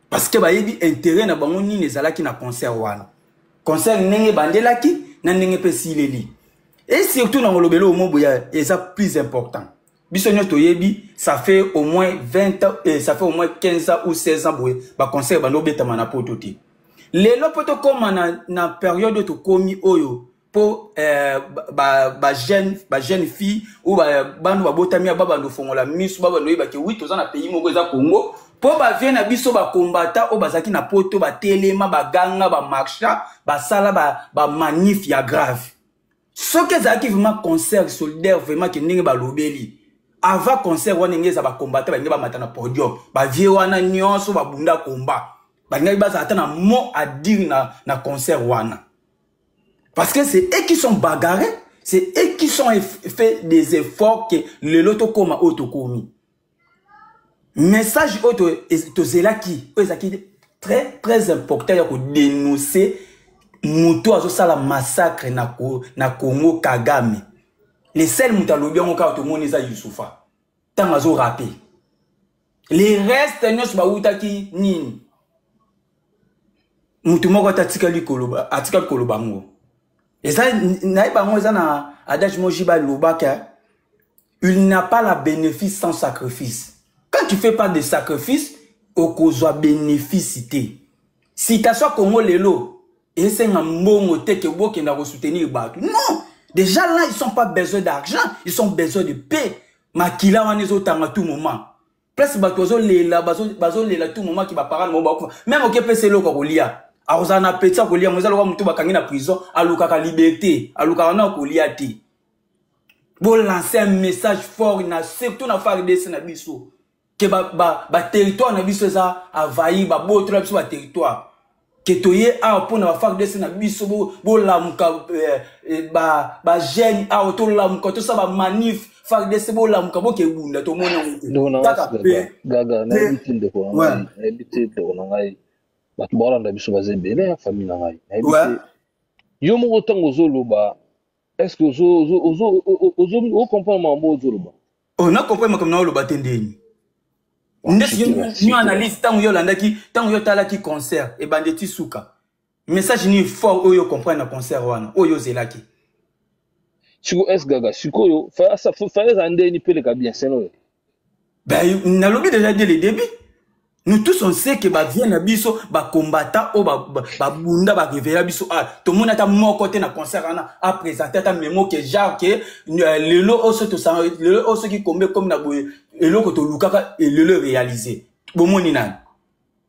S9: parce que, il y a intérêt à banoni les ala qui na concert wana. Concert n'engé bandela qui, n'engé pe sileli. Et surtout dans le bélo au mot et ça plus important. Bisogno toyebi, ça fait au moins 20 ans, ça fait au moins 15 ans ou 16 ans boye, ba concert bando beta mana pototi. Les lopoto comme na période to komi oyo pour ba jeune fille ou bando ba botami ba bando fongola misu ba bando yeba ke 8 ans na pays moko za Congo pour ba vient na biso ba combattant o bazaki na poto ba telema ba ganga ba marcha ba sala ba manif ya grave. Ce que ça qui vraiment concert solidaire vraiment que ninge ba lobeli avant concert wana ngeza ba combattant ba ngeba matana podium ba vie wana nyonso ba bunda combat ba ngai ba ça na mot à dire na concert wana parce que c'est eux qui sont bagarrés, c'est eux qui sont fait des efforts que le loto koma autokomi message auto to zela qui très important ya ko dénoncer muto azo sala massacre na Congo Kagame. Les seuls mutalobi on ka to monisa Youssoufa. Tant azo rapper. Les restes nyos ba utaki nini. Mutu moko tatikali koloba, atikali koloba ngo. Et ça na ba ngo na adage mojiba lobaka. Il n'a pas la bénéfice sans sacrifice. Quand tu fais pas de sacrifice, au cause bénéficité. Si tu as Congo lelo et c'est un bon que qui n'a soutenir Batou. Non, déjà là ils sont pas besoin d'argent, ils ont besoin de paix. Makila wana zo tanga tout moment. Plus Batozo lela, bazo lela tout moment qui va parler même OK PC lo ko lia. Arozana petsa ko lia mozalo wa mutu bakangi na prison, aluka ka liberté, aluka na ko lia ti. Bon lancer un message fort na surtout na faire des na biso. Que ba territoire na biso za avayi ba botre biso ba territoire. Que toye a pour na faire des na biso bo lamuka ba jeune a to lamuka to sa ba manif faire des bo lamuka bo ke bunda to mona
S3: gaga na bitinde ko na bitinde ko ngai ba to bola na biso ba zembele ya famille na ngai na yo mo tango zoloba est-ce que ozo comprendre mambo zoloba
S9: on a compris comme na loba tendeni. Nous analyse tant yo landaki tant yo talaki concert et bandeti souka message ni fort oyo comprendre na concert wana oyo zelaki
S3: siko es gaga siko yo fa ande ni pele ka bien c'est non
S9: ben na lobby déjà dès le début nous tous on sait que ba vient na biso ba combattant o ba bunda ba révéler biso tout le monde a mon côté na concert wana a présenter ta mémo que genre que lelo oso to ça lelo oso qui combat comme na boye et l'autre to lukaka et le réaliser bomoni nan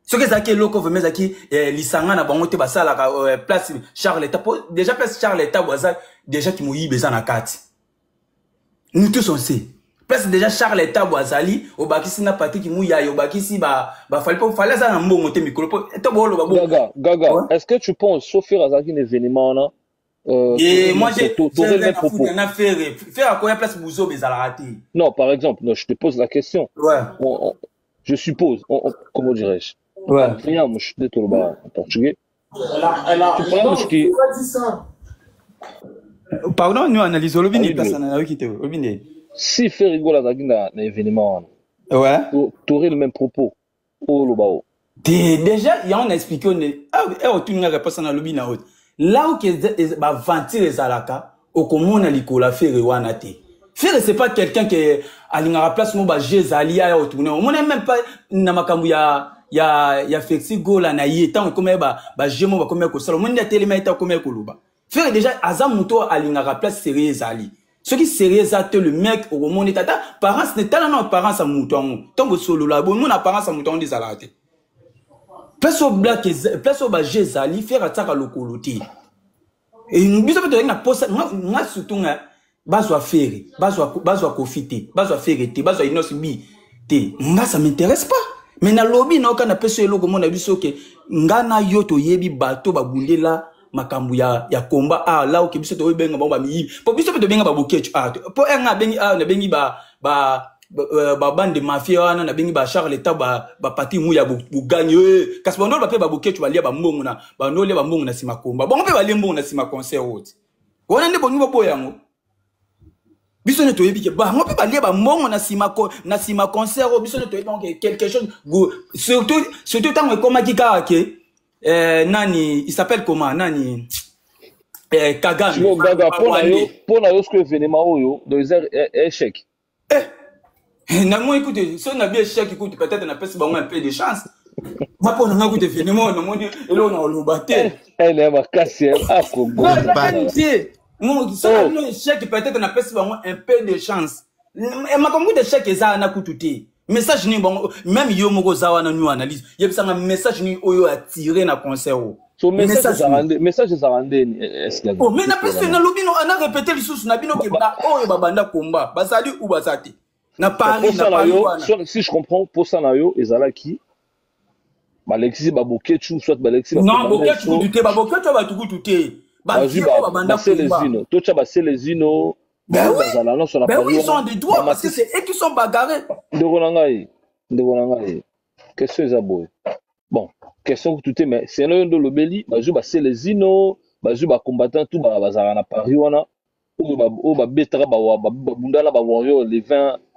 S9: ce que ça qui loko veut mais qui lisanga na bango te basala place Charles État déjà place Charles État waza déjà qui moyi besoin na carte nous tous on sait place déjà Charles État wazali obakisi na parti qui mouya obakisi ba fallait ça na mbongo te mikolo to bolo ba
S3: gaga est-ce que tu penses sauf faire azaki un événement là
S9: et moi j'ai faire à quoi place Bouzo bezalati.
S3: Non, par exemple, non, je te pose la question.
S9: Ouais.
S3: Je suppose, comment dirais-je?
S9: Ouais.
S3: Je suis détourné en portugais.
S9: Pardon, nous analysons le bini personne qui te le bini.
S3: Si faire rigoler dans l'événement,
S9: ouais.
S3: Tu aurais le même propos. Oh le bao.
S9: Déjà, il y a un expliqué on est tu n'as réponse dans le bini na haute. Là où que va vantir les alaka au comment on a likola faire wana te. Faire c'est pas quelqu'un qui alingara place mo ba jezali ya retourner. On n'est même pas na makambu ya Fexi gola na yetan comme ba jemo ba comme ko sala. On n'est tellement eta comme ko luba. Faire déjà azam muto alingara place sérieux zali. Ce qui sérieux a te le mec au moment de tata parents n'est pas non parents à mouton. Tombe solo là bon mon apparence à mouton des alate. Place au black place au bagé zali faire attaque à l'okoloté et nous biso peut na posa nga surtout nga bazwa faire bazwa profiter bazwa faire te bazwa inos bi te nga ça m'intéresse pas mais na lobby na kana peso eloko mona biso ke nga na yo to yebi bato babundela makambu ya combat là où biso to benga ba mi po biso to benga ba bokechu po nga bengi na bengi ba bande mafia wana na bengi ba Charles État ba parti mu ya buganye kasi bondo ba pe ba bokechu ba lia ba mbongo na ba no lia ba mbongo na sima komba bongo pe ba lia mbongo na sima concert wote wana nde bongi bo yango biso ne to yebi ke ba ngo pe ba lia ba mbongo na sima concert biso ne to yebi quelque chose surtout tant que comme kika ke nani il s'appelle comment nani Kagame
S3: pour na yo ce que événement oyo dans les échec
S9: na moi écoute si on a bien échec écoute peut-être on a pas un peu de chance moi pour na écoute événement na moi et là on a le batté
S3: elle est ma casser à Congo
S9: moi si on a échec peut-être on a pas un peu de chance et ma comme échec ça na kututé message ni bon même yo moko zawa na new analyse yebisa nga message ni oyo attirer na concert
S3: so message ça rende est-ce que
S9: oh mais na personne na lobino ana répéter les sources na bino ke ba oyo babanda combat basali ou basati na Paris na Paris
S3: si je comprends pour ça na yo ezalaki Alexis Babokechu soit Alexis
S9: non Bokechu tuté Babokechu ba tukututé ba babanda combat
S3: to cha ba selezino.
S9: Ben oui, ils sont des doigts parce que c'est eux qui sont bagarrés.
S3: Question est abouée. Bon, question que tout est, mais c'est un de l'obéli, c'est les zino, combattant tout, bazarana pariona, ou betra, bundala,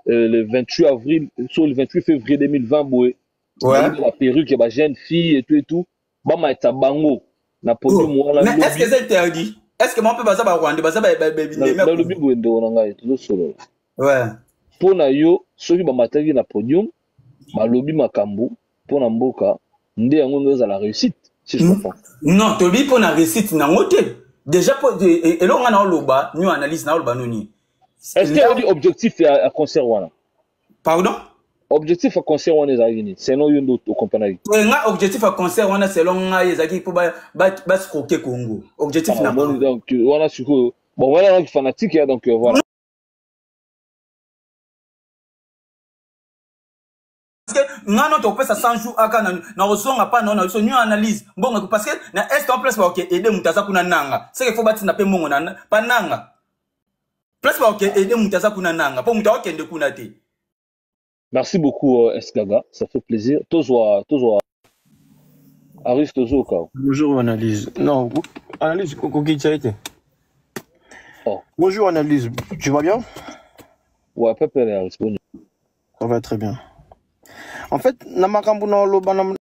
S3: le 28 avril, sur le 28 février 2020, boué. Ouais. La perruque, la jeune fille et tout. Bama est à bango.
S9: Mais est-ce que c'est interdit? Est-ce que moi peut baza ba Rwanda baza ba
S3: le bibo ndo nanga tout solo
S9: ouais
S3: pour na yo soki ba mataki na podium ba lobi makambu pour na mboka ndé yango ngoza la réussite si je comprends
S9: non to bi pour na réussite na ngote déjà pour et là on a loba ñu analyse na loba noni
S3: est-ce qu'il y a des objectifs à concert wana
S9: pardon
S3: objectif à concert wana ezali c'est non yo ndo to comprendre
S9: nga objectif à concert wana selon nga ezaki pour ba scroquer Congo objectif na
S3: donc wana siko bon voilà un fanatique donc voilà
S9: parce que nga no to pesa 100 jours aka na osonga pa na so new analyse mbongo parce que na est en place ba OK aider mutaza kuna nanga c'est qu'il faut battre na pe mbongo na pa nanga place ba OK aider mutaza kuna nanga po mutaza okende kuna te.
S3: Merci beaucoup, Esgaga. Ça fait plaisir. Tozoa. Aris Tozoka.
S5: Bonjour, analyse. Non, analyse, Koki Tchaïté. Oh. Bonjour, analyse. Tu vas bien?
S3: Ouais, Pepe est Aris.
S5: Ça va très bien. En fait, Namakambu no Lobanam.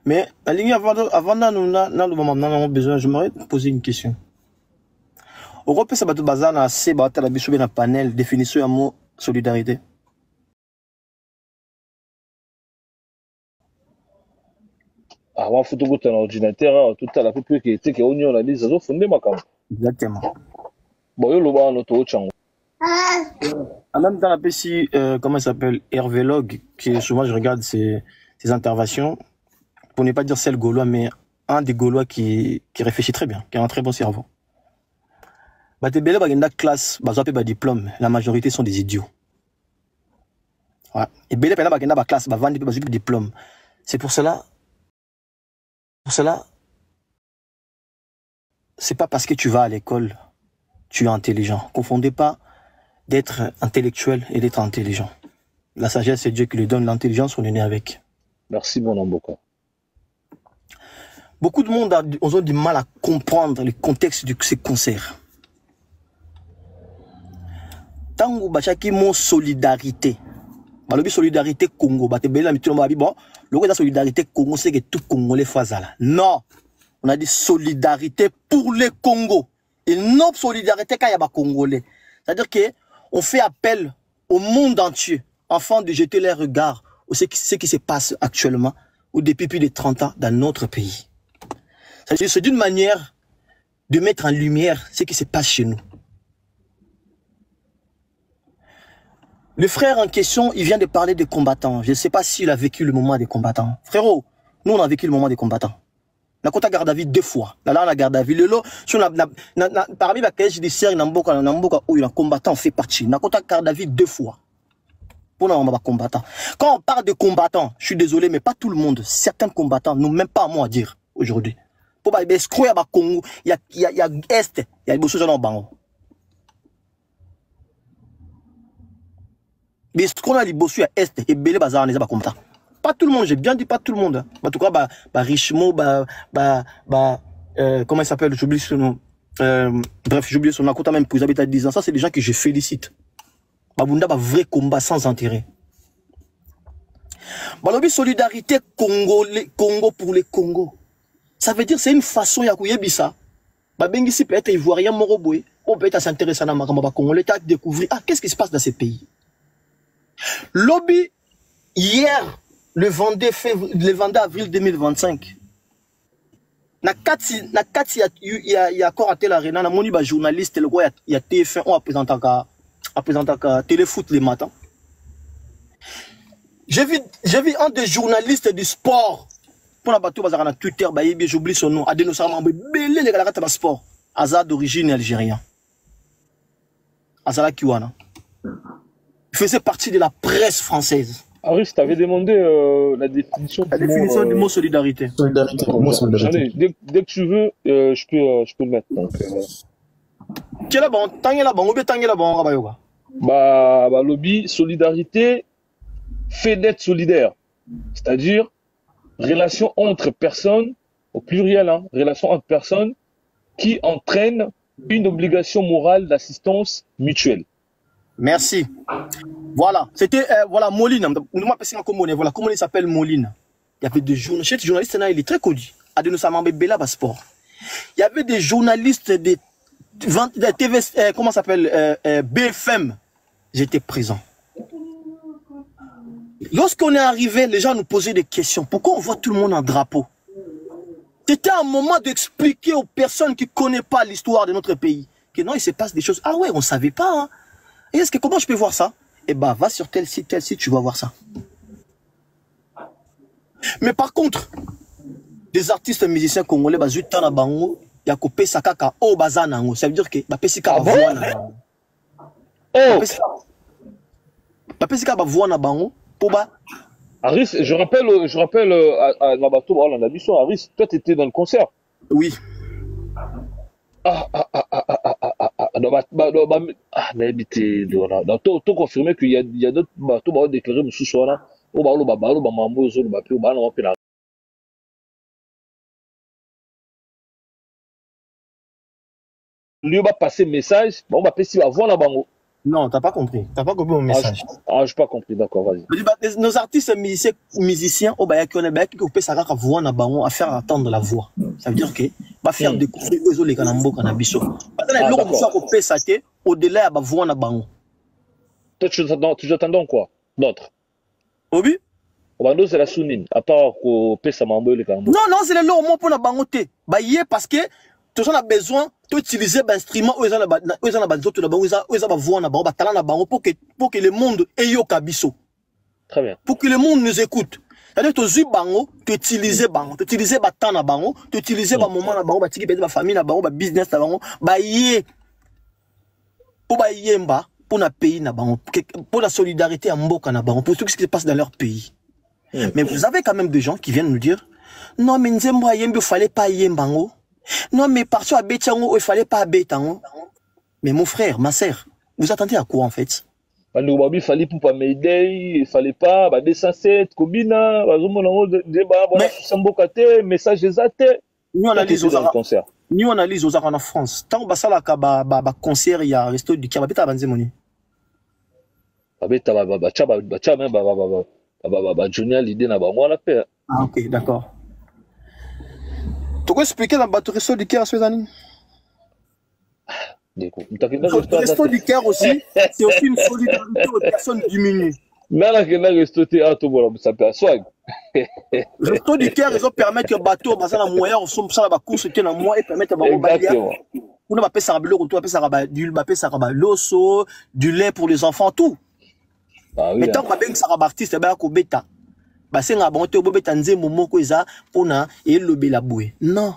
S5: Mais, la ligne avant nous avons besoin, je m'aurais posé une question. Europe, ça va tout bazar na assez battre la bichou na panel définition à mot solidarité.
S3: Ah, on faut tout un ordinateur, tout à la peu qui était qui on a dit ça doit fonder ma cam.
S5: Exactement.
S3: Bon, yo loba no to chango.
S5: En même temps, la PC, comment il s'appelle, Hervé Log, qui souvent je regarde ses interventions, pour ne pas dire celle gaulois, mais un des Gaulois qui réfléchit très bien, qui a un très bon cerveau. Classe, diplôme, la majorité sont des idiots. Ouais. Et classe, diplôme. C'est pour cela, c'est pas parce que tu vas à l'école, tu es intelligent. Confondez pas d'être intellectuel et d'être intelligent. La sagesse, c'est Dieu qui lui donne l'intelligence, on est né avec.
S3: Merci, mon Amboka.
S5: Beaucoup de monde ont du mal à comprendre le contexte de ces concerts. Tango bachaki mon solidarité. Balobi solidarité Congo. Bate bela mitino babi bon. Le solidarité Congo c'est que tout Congolais fazala. Non. On a dit solidarité pour les Congo. Et non solidarité quand il y a Congolais. C'est-à-dire que on fait appel au monde entier afin de jeter les regards sur ce qui se passe actuellement ou depuis plus de 30 ans dans notre pays. C'est d'une manière de mettre en lumière ce qui se passe chez nous. Le frère en question, il vient de parler des combattants. Je ne sais pas s'il a vécu le moment des combattants. Frérot, nous on a vécu le moment des combattants. On a garde à vie 2 fois. Là on a garde à vie. Parmi les caisses judiciaires, il y a un combattant fait partie. On a garde à vie 2 fois.
S6: Pour les combattants. Quand on parle de combattants, je suis désolé, mais pas tout le monde. Certains combattants n'ont même pas un mot à dire aujourd'hui. Pour les escrocs, il y a Est, il y a des choses dans le banc. Les escrocs, il y a des choses à Est, et Belé Bazar, les combattants. Pas tout le monde, j'ai bien dit pas tout le monde. En tout cas, Richemont, comment il s'appelle, j'oublie son nom. Bref, j'ai oublié son nom, même pour les habitants de 10 ans. Ça, c'est des gens que je félicite. Babunda, vrai combat sans intérêt. Balobi solidarité Congo pour les Congo. Ça veut dire c'est une façon ya kuyebisa. Babengisi peut être ivoirien moroboué. On peut être s'intéresser à Makamba Congolais, à découvrir qu'est-ce qui se passe dans ces pays. Lobby hier le 22 avril 2025. Na kati ya encore à l'arena na moni ba journaliste le quoi il y a TF1 on a présenté téléfoot les matins. J'ai vu un des journalistes du sport pour la bateau bazar na Twitter ba yebi j'oublie son nom Adeno Samambe belé les gars de sport Azar d'origine algérien. Azala Kiwana. Il faisait partie de la presse française.
S3: Aris, tu avais demandé la définition
S6: du mot solidarité.
S3: Dès que tu veux, je peux le mettre. Donc,
S6: quel est bon? Tangué là bon, ou bien tangué là bon, Rabayoga.
S3: Lobby, solidarité, fait d'être solidaire. C'est-à-dire, relation entre personnes, au pluriel, hein, relation entre personnes qui entraînent une obligation morale d'assistance mutuelle.
S6: Merci. Voilà, c'était voilà Moline. Voilà, comment il s'appelle Moline. Il y avait des journalistes. Ce journaliste là, il est très connu. Adeno Samambe Bela Sport. Il y avait des journalistes de TV, comment ça s'appelle BFM. J'étais présent. Lorsqu'on est arrivé, les gens nous posaient des questions. Pourquoi on voit tout le monde en drapeau? C'était un moment d'expliquer aux personnes qui ne connaissent pas l'histoire de notre pays que non, il se passe des choses. Ah ouais, on ne savait pas. Hein. Et est-ce que comment je peux voir ça? Eh ben, va sur tel site, tu vas voir ça. Mais par contre, des artistes musiciens congolais, ça veut dire que
S3: Aris, je rappelle à Nabato, Aris, toi tu étais dans le concert.
S6: Oui.
S3: Tu confirmé qu'il y a d'autres bateaux qui ont déclaré M. Souana. Lui va passer message, on va passer avant la bango.
S6: Non, t'as pas compris. T'as pas compris mon message.
S3: Ah, j'ai pas compris, d'accord, vas-y.
S6: Nos artistes musiciens, on va faire attendre la voix. Ça veut dire que va faire découvrir eux les kanambo kanabiso. Au-delà de voix na bango.
S3: Toi, tu attends quoi? D'autres?
S6: Obi?
S3: Obando c'est la sounine. À part qu'on pèse à mambo les kanambo.
S6: Non, c'est le lot au moins pour la bangote. Bah, y est parce que tout ça a besoin d'utiliser l'instrument pour que le monde ait au kabiso.
S3: Très bien.
S6: Pour que le monde nous écoute. C'est-à-dire que tu utilises bango, tu utilises temps na bango, tu utilises moment na bango, tu utilises famille na bango, business na bango, pour la pays na bango, pour la solidarité à mboka na bango, pour tout ce qui se passe dans leur pays. Mais vous avez quand même des gens qui viennent nous dire non mais nzembo ayembi fallait pas yembango. Non, mais parce qu'à Bétango, il fallait pas à Bétango. Mais mon frère, ma sœur, vous attendez à quoi en fait?
S3: Il fallait pas m'aider, il fallait pas, 207, Kobina, message exact.
S6: Nous analyse aux arts en France. Tant que ça là, concert, il y a resto du Kaba, Beta Banzemoni.
S3: Junior, l'idée n'a pas moi la paix.
S6: Ah, ok, d'accord. Tu peux expliquer la batterie resto du Caire à Suézani? Le resto du Caire aussi, c'est aussi une solidarité aux personnes diminuées. Le resto du Caire, ils ont permis que le bateau, le moyen, on s'en la course, et permettre à on va l'osso, du lait pour les enfants, tout. Mais tant qu'on a ça artiste, c'est bien qu'on bêta. Non.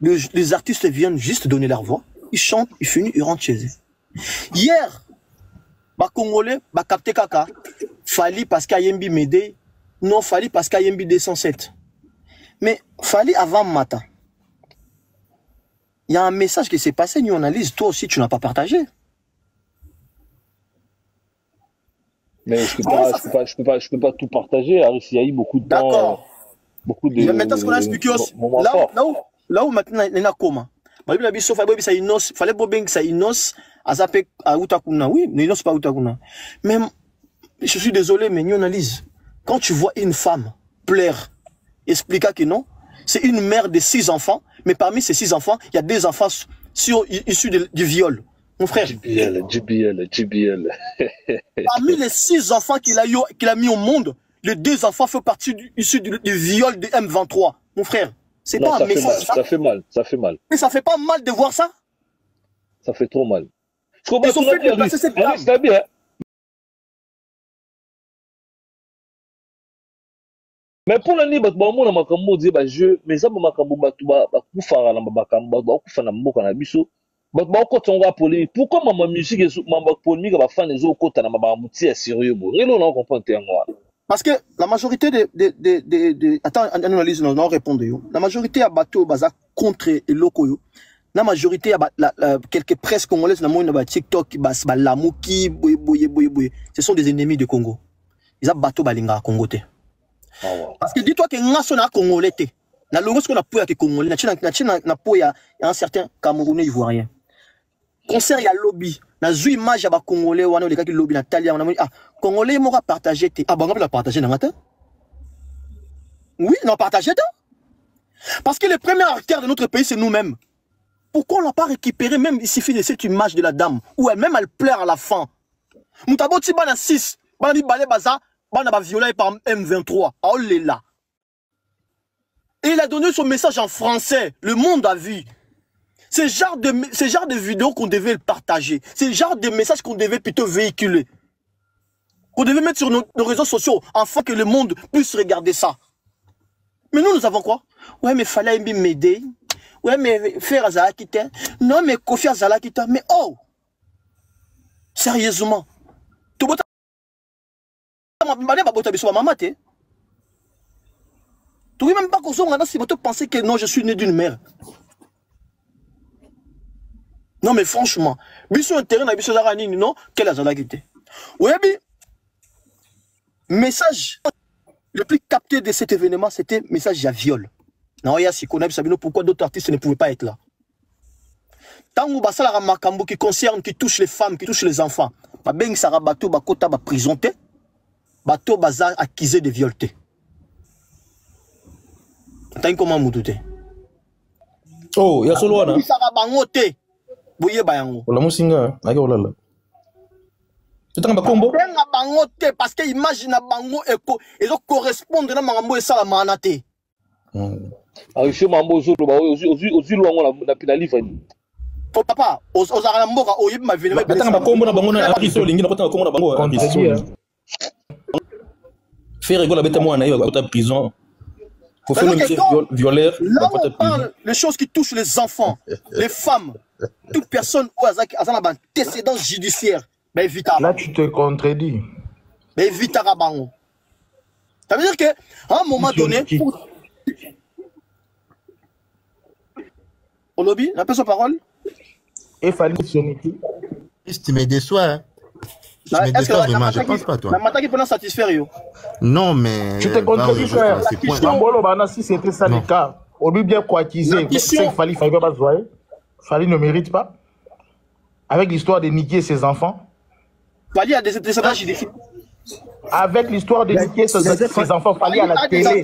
S6: Les artistes viennent juste donner leur voix. Ils chantent, ils finissent, ils rentrent chez eux. Hier,
S10: Ba Congolais, ba capté kaka. Fali parce qu'il y a Yembi Médé. Non, Fali parce qu'il y a Yembi 207. Mais Fali avant matin. Il y a un message qui s'est passé, nous on analyse. Toi aussi, tu n'as pas partagé.
S3: Mais je peux pas tout partager. Il y a eu beaucoup de temps.
S10: D'accord.
S3: Beaucoup de.
S10: Maintenant, ce qu'on a expliqué aussi. Là où maintenant, il y a comment? Il y a fallait que ça innocent. Azapé à Outakuna. Oui, mais non, c'est pas Outakuna. Même, je suis désolé, mais nous analyse. Quand tu vois une femme plaire, expliquer que non, c'est une mère de 6 enfants, mais parmi ces 6 enfants, il y a des enfants issus du viol. Mon frère.
S3: JBL.
S10: Parmi les 6 enfants qu'il a mis au monde, les 2 enfants font partie issus du viol de M23. Mon frère. C'est pas un message.
S3: Ça fait mal.
S10: Mais ça fait pas mal de voir ça?
S3: Ça fait trop mal.
S10: Ils ont fait dépasser cette dame.
S3: C'est bien. Mais pour l'année, on a makambo dit jeu, mais ça makambo batuba bakufara na makambo bakufana mboka na biso. Bakoko tonga polémique. Pourquoi ma musique est polémique ba fan les autres na mabamuti est sérieux bo. Relo on comprend terroir.
S10: Parce que la majorité attends, analyse non répondre yo. La majorité a bateau baza contre eloko. La majorité a quelques presses congolaises na moyen na TikTok ba lamuki boye. Ce sont des ennemis du Congo. Ils a bateau balinga Congo te. Parce que dis-toi que ngaso na congolais te. Na longo ce qu'on a pour ya congolais, na pour ya un certain Camerounais ivoirien. Concert ya lobby, na zu image ya ba congolais wana le gars qui lobby Natalia, on a dit ah congolais m'aura partagé te. Ah bon on va partager na matin. Oui, non partagé te. Parce que le premier acteur de notre pays c'est nous-mêmes. Pourquoi on l'a pas récupéré même il suffit de cette image de la dame où elle-même elle pleure à la fin. Mutaboti bana 6, bana balé baza on a violé par M23. Oh là. Et il a donné son message en français. Le monde a vu. C'est le genre de vidéos qu'on devait partager. C'est le genre de messages qu'on devait plutôt véhiculer. Qu'on devait mettre sur nos réseaux sociaux afin que le monde puisse regarder ça. Mais nous avons quoi? Ouais, mais fallait m'aider. Ouais, mais faire Azalakita. Non, mais Kofi Azalakita. Mais oh! Sérieusement. Tu ne même pas qu'on si vous pensez que non, je suis né d'une mère. Non, mais franchement, biso intérêt na biso zarani non, quelle azalagité. Oui, message le plus capté de cet événement, c'était message à viol. Non, il y a si qu'on a vu pourquoi d'autres artistes ne pouvaient pas être là. Tant que ça la makambo qui concerne, qui touche les femmes, qui touche les enfants, ba beng sara bateau ba kota ba prisonté. Bateau bazar accusé de violeté. T'as comment moudouté?
S4: Oh, il y a solo là.
S10: Ça va bangoté. Boye bayango.
S4: La musinga, nage olala. Tu t'en vas combo?
S10: Benga bangoté parce que imagine bango eko et donc correspondre na mangambo et ça la manate.
S3: Ah, je mambo zolo ba ozu longo na pinali fani.
S10: Oh papa, ozara mboka oyib ma venu.
S4: T'en vas combo na bango na apiso lingi na kota combo na bango. Faire rigoler avec moi, on a eu à prison. Faut faire le violeur.
S10: Là où on parle les choses qui touchent les enfants, les femmes, toute personne où a un antécédent judiciaire, mais vite à
S11: là tu te contredis.
S10: Mais vite à Rabango. Ça veut dire qu'à un moment donné, au lobby, la personne parole.
S11: Il fallait
S5: Tu me déçois.
S10: Est-ce que
S5: vraiment, je pense pas toi.
S10: La matin qui peut nous satisfaire yo.
S5: Non mais.
S11: Tu te contredis frère. Si c'était ça le cas, on lui bien coatisé. Fallait pas besoin. Fallait ne mérite pas. Avec l'histoire de niquer ses enfants.
S10: Fallait a des antécédents judiciaires.
S11: Avec l'histoire de niquer ses enfants, Fallait à la télé.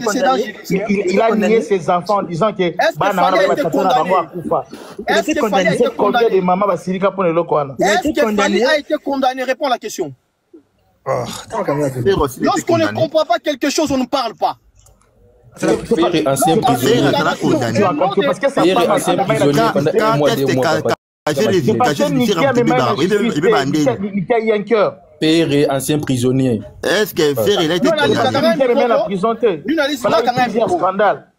S11: Il a nié ses enfants en disant que
S10: Fallait a été condamné? Réponds à la question. Lorsqu'on ne comprend pas quelque chose, on ne parle pas.
S4: Père ancien prisonnier.
S11: Parce que ça
S4: Père et ancien prisonnier.
S5: Est-ce que Ferre il a été
S11: condamné?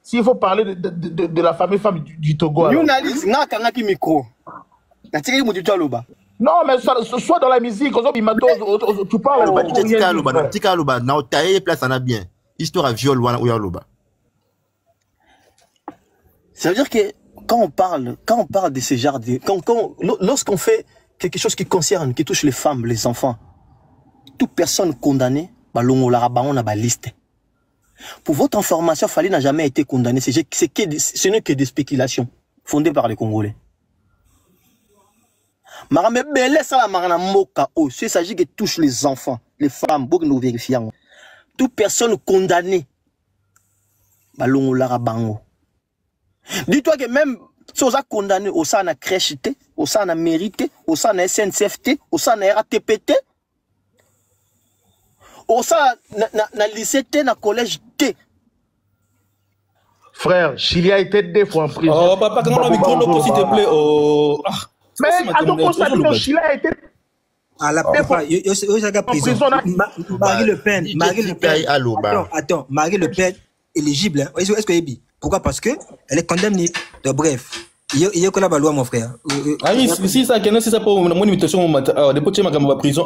S11: S'il faut parler de la fameuse femme du Togo. Non, mais soit dans la musique, tu parles.
S5: Tika Aloba, na taille place en a bien. Histoire à viol ou Aloba.
S10: Ça veut dire que quand on parle de ces genres de, lorsqu'on fait quelque chose qui concerne, qui touche les femmes, les enfants, toute personne condamnée, on a liste. Pour votre information, Fally n'a jamais été condamné. Ce n'est que des spéculations fondées par les Congolais. Il s'agit que touche les enfants, les femmes, beaucoup nous vérifions. Toute personne condamnée, dis-toi que même si on a condamné, on a crèche, on a mérité, on a SNCFT, on a RATPT, on a lycée T, na collège T.
S11: Frère, Chili a été 2 fois en prison.
S4: Oh, papa, comment le micro, s'il te plaît? Oh.
S11: Mais attends, Chili a été.
S7: À la papa, il y a prison. Marie Le Pen, attends, Marie Le Pen éligible. Est-ce que pourquoi? Parce que elle est condamnée. Donc, bref, il y a que la loi, mon frère.
S4: Ah oui, si ça, c'est ça pour mon invitation, depuis que ma prison,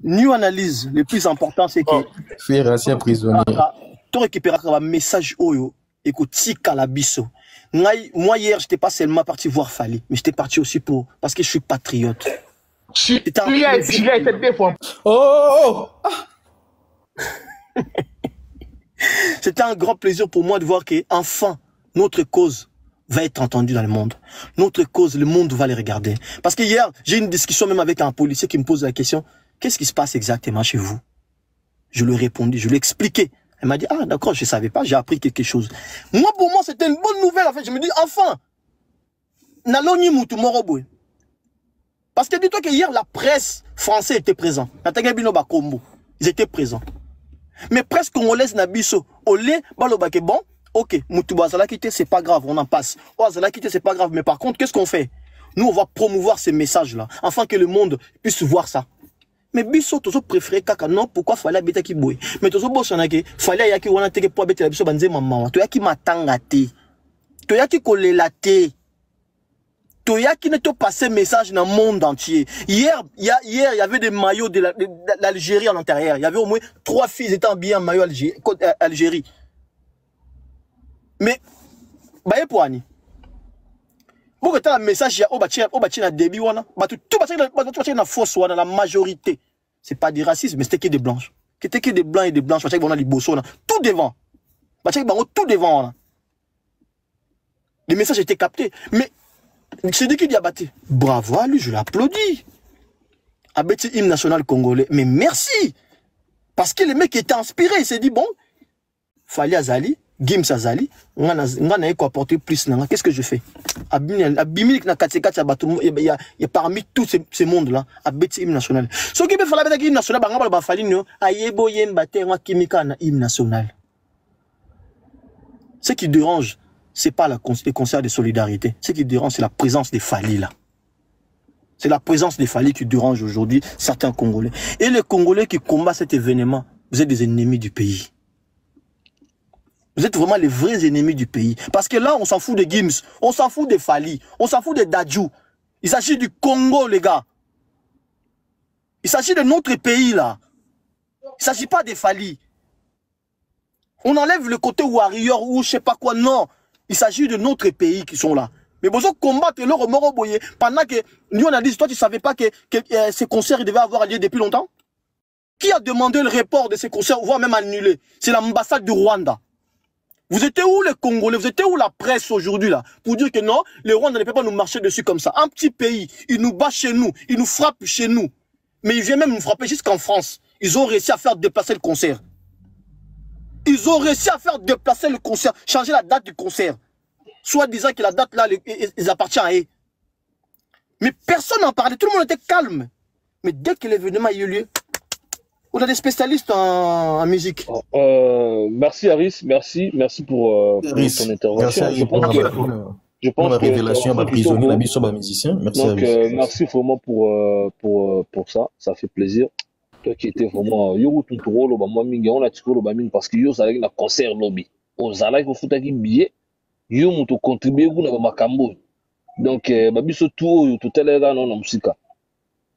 S10: New analyse, le plus important, c'est que.
S4: Faire ancien prisonnier.
S10: Tu récupères un message oyo, écoute, tika la biso. Moi, hier, j'étais pas seulement parti voir Fally, mais j'étais parti aussi parce que je suis patriote.
S11: Chili a été 2 fois.
S4: Oh!
S10: C'était un grand plaisir pour moi de voir que enfin notre cause va être entendue dans le monde. Notre cause, le monde va les regarder. Parce que hier, j'ai eu une discussion même avec un policier qui me pose la question, qu'est-ce qui se passe exactement chez vous? Je lui ai répondu, je lui ai expliqué. Elle m'a dit, ah d'accord, je ne savais pas, j'ai appris quelque chose. Moi, pour moi, c'était une bonne nouvelle. En fait, je me dis, enfin, Naloni Moutou Moroboué. Parce que dis-toi que hier, la presse française était présente. Ils étaient présents. Mais presque congolaise Nabiso, olé, balobake bon, ok, Moutouba Zalakite, c'est pas grave, on en passe. Oh, Zalakite, c'est pas grave, mais par contre, qu'est-ce qu'on fait? Nous, on va promouvoir ces messages-là, afin que le monde puisse voir ça. Mais biso, tozo préféré kaka, non, pourquoi fallait habiter qui bouille? Mais tozo bossonake, fallait yaki wana teke pour habiter la biso banze maman, to yaki matangate, to yaki kolelate. Toyaki ne te passé message dans le monde entier. Hier, il y avait des maillots de l'Algérie à l'intérieur. Il y avait au moins 3 filles étant habillées en maillot Algérie. Mais, bah, pour Annie. Pour que tu aies un message, il y a un débit, tout la fausse, la majorité. C'est pas du racisme, mais c'était que des blanches. C'était que des blancs et des blanches. Tout devant. Tout devant. Les messages étaient captés. Mais, c'est dit qu'il y a battu. Bravo à lui, je l'applaudis. Abeti hymne national congolais. Mais merci. Parce que le mec était inspiré. Il s'est dit, bon, Fally Azali, Gims Azali, on a quoi apporter plus. Qu'est-ce que je fais? Il y a parmi tous ces mondes-là, Abeti hymne national. Ce qui me fait la hymne national, hymne national. Ce qui dérange, c'est pas les concerts de solidarité. Ce qui dérange, c'est la présence des Fally là. C'est la présence des Fally qui dérange aujourd'hui certains Congolais. Et les Congolais qui combattent cet événement, vous êtes des ennemis du pays. Vous êtes vraiment les vrais ennemis du pays. Parce que là, on s'en fout de Gims, on s'en fout des Fally, on s'en fout de Dadju. Il s'agit du Congo, les gars. Il s'agit de notre pays là. Il ne s'agit pas des Fally. On enlève le côté warrior ou je sais pas quoi, non. Il s'agit de notre pays qui sont là. Mais besoin de combattre le remords boyé. Pendant que nous on a dit, toi tu ne savais pas que ces concerts devaient avoir lieu depuis longtemps? Qui a demandé le report de ces concerts, voire même annulé? C'est l'ambassade du Rwanda. Vous étiez où les Congolais? Vous étiez où la presse aujourd'hui là? Pour dire que non, les Rwandais ne peuvent pas nous marcher dessus comme ça. Un petit pays, ils nous battent chez nous, ils nous frappent chez nous. Mais ils viennent même nous frapper jusqu'en France. Ils ont réussi à faire déplacer le concert. Ils ont réussi à faire déplacer le concert, changer la date du concert. Soit disant que la date là, ils appartiennent à eux. Mais personne n'en parlait, tout le monde était calme. Mais dès que l'événement a eu lieu, on a des spécialistes en musique.
S3: Merci Harris, merci pour ton intervention.
S4: Merci, je pense que la révélation va prisonnier la mission musicien. Merci.
S3: Donc merci vraiment pour ça, ça fait plaisir. Toi qui étais vraiment yo tout rôle ba moi mingi on a tiko ba mingi parce que yo ça avec na concert lobby. Aux ala ko futa ki billet yo muto contribuer ku na ba makambo. Donc babiso tout tel là non musika.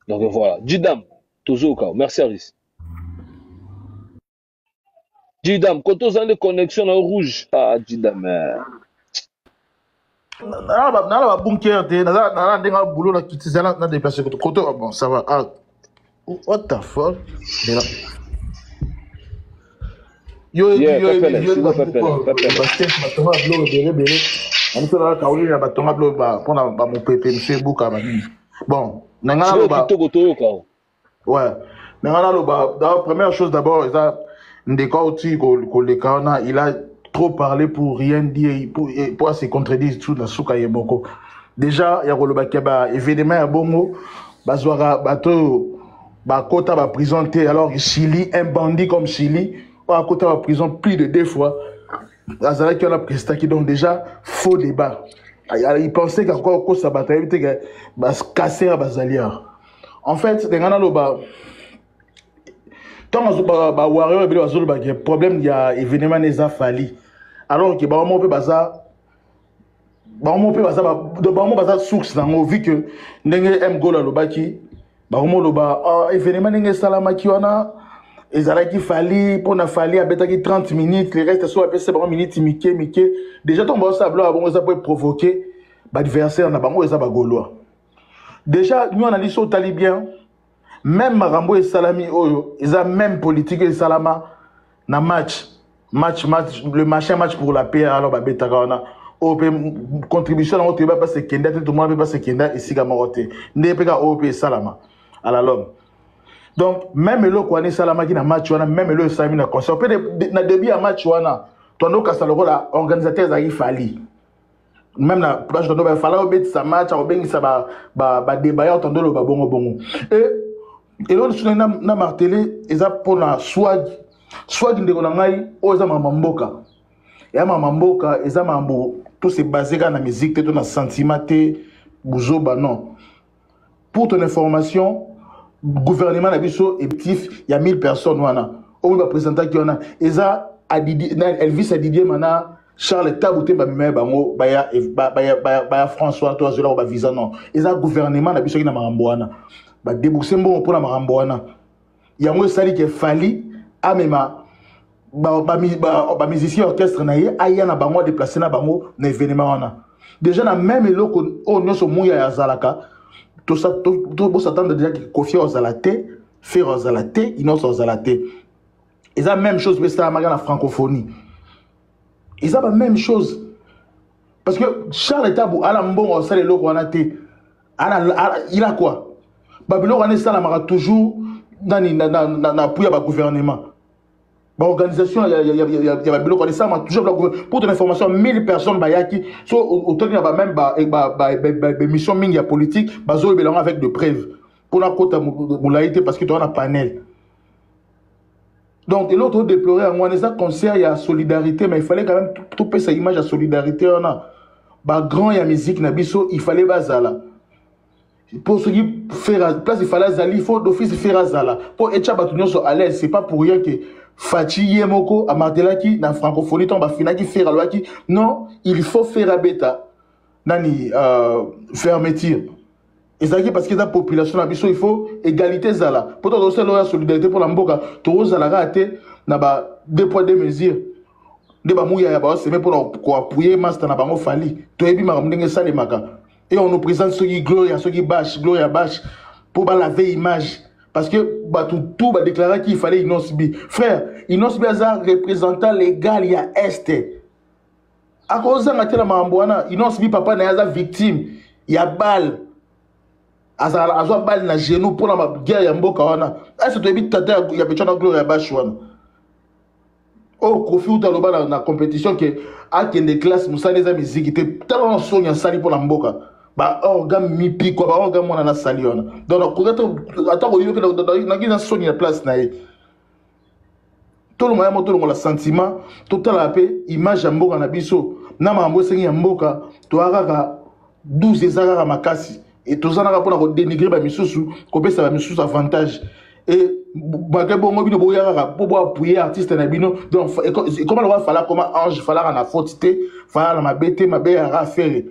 S3: Donc voilà, Jidam Tozoka, merci Aris. Jidam, quand on a des connexions en rouge, ah Jidam.
S11: Nala bunker de nala ndenga boulot na kitizana na déplacer côté bon ça va. Ah, what the fuck? Yo basket matonga bloc belé on peut la kauli na batonga bloc ba pona ba mon pépé monsieur Bouka ba ni. Bon, nanga lo ba ouais. Nanga lo ba première chose d'abord ça ndeka oti ko le kana il a trop parlé pour rien dire pour se contredire tout dans souka yeboko. Déjà ya ko lo ba keba événement ya bongo bazwara bato ba kota ba présenté alors que Chili un bandit comme Chili à côté de la prison plus de 2 fois. Azala qui a la prestaki donc déjà faux débat. Il pensait qu'encore ça bataille que casser à Bazalia. En fait, les gens là tant que warrior et le problème il y a événement les a fallu. Alors que on peut bazar source dans vu que ndenge m gola lobaki événement ndenge salama ki wana ezalaki fali pour na fali abetaki 30 minutes le reste soit après 7 minutes mike déjà ton boss sablo abongo ça peut provoquer adversaire na bango eza ba gaulois déjà nous on a dit so talibien même marambo et salami oyo eza même politique et salama na match le machin match pour la paix alors ba betaka wana OP contribution on peut pas se kenda tout le monde peut pas se kenda ici ga moroté ndepeka OP salama à la longue. Donc même le Kouani Salama qui na match wana même le Sami na concert peut na début à match wana tondo kasaloko la organisateur za ifali même na place tondo ba fala obet sa match a obengi sa ba débat tondo lo ba bongo et l'autre sur na martelé eza pour na swag ndeko na ngai o eza mamamboka ya mamamboka eza mambo tout c'est basé na musique tout na sentiment te buzoba non pour ton information gouvernement nabiso eptif il y a 1000 personnes wana on va présenter qui on a eza Elvis Didier mana Charles Tabouté ba meme bango baya François Toazola ba visa non eza gouvernement nabiso qui na marambo wana ba débourser mbongo pour na marambo wana yango sali ke fali amema ba musicien orchestre na ye aya na bango déplacer na bango na événement wana déjà na même eloko o nyoso muya ya zalaka tout ça tout s'attendre déjà que confier aux alatés faire aux alatés innocent aux alatés et ça même chose mais ça la francophonie et ça la même chose parce que Charles Tabou ala mbongo ça les loko anaté il a quoi babilo ane ça la toujours na pouya ba gouvernement ba organisation il y a babilo ane ça toujours pour ton information 1000 personnes bayaki so autant il y a même ba mission mingi politique bazo belanga avec de preuves pour la côte moulaïté parce que tu as un panel. Donc l'autre déplorait en ça concert il y a solidarité mais il fallait quand même tout sa image à solidarité on a ba grand ya musique na biso il fallait bazala pour ce qui faire place il fallait zali il faut d'office faire zala pour etcha batunyo so à l'aise c'est pas pour rien que Fati Yemoko Amartelaki na francophonie ton ba finaki faire loaki non il faut faire à bêta nani fermeture et ça parce que la population la biso il faut égalité zala pour aussi la solidarité pour la mboka to zala raté na ba 2 poids 2 mesures de ba mouya ya ba c'est même pour appuyer master na bango fali to ebi ma ndenge sale maka et on nous présente ce qui gloria bash pour ba laver image parce que bah tout va déclarer qu'il fallait Inosbi frère Inosbi a représentant légal il y a est à cause de la mamboana Inosbi papa na victime il y a balle azwa balle na genou pour la guerre ya mboka wana est-ce que tu tata ya petana gloria bash wana oh kofi utaloba na compétition que a kende classe musali za musique te talon sonya sali pour la mboka ba organe mipi quoi ba organe mona na sali wana donc attends ko yoke na kina sonya place na ye tout le monde tout le sentiment total la paix image ya mboka na biso na mambo sengi ya mboka to akaka 12 ezaka makasi et tout ça n'a pas pour dénigrer ba misusu ko pesa ba misusu avantage et bagay bongo bino boyaka pour appuyer artiste na bino donc comment le va falloir comment ange falloir na faute fallait ma bête ma belle à faire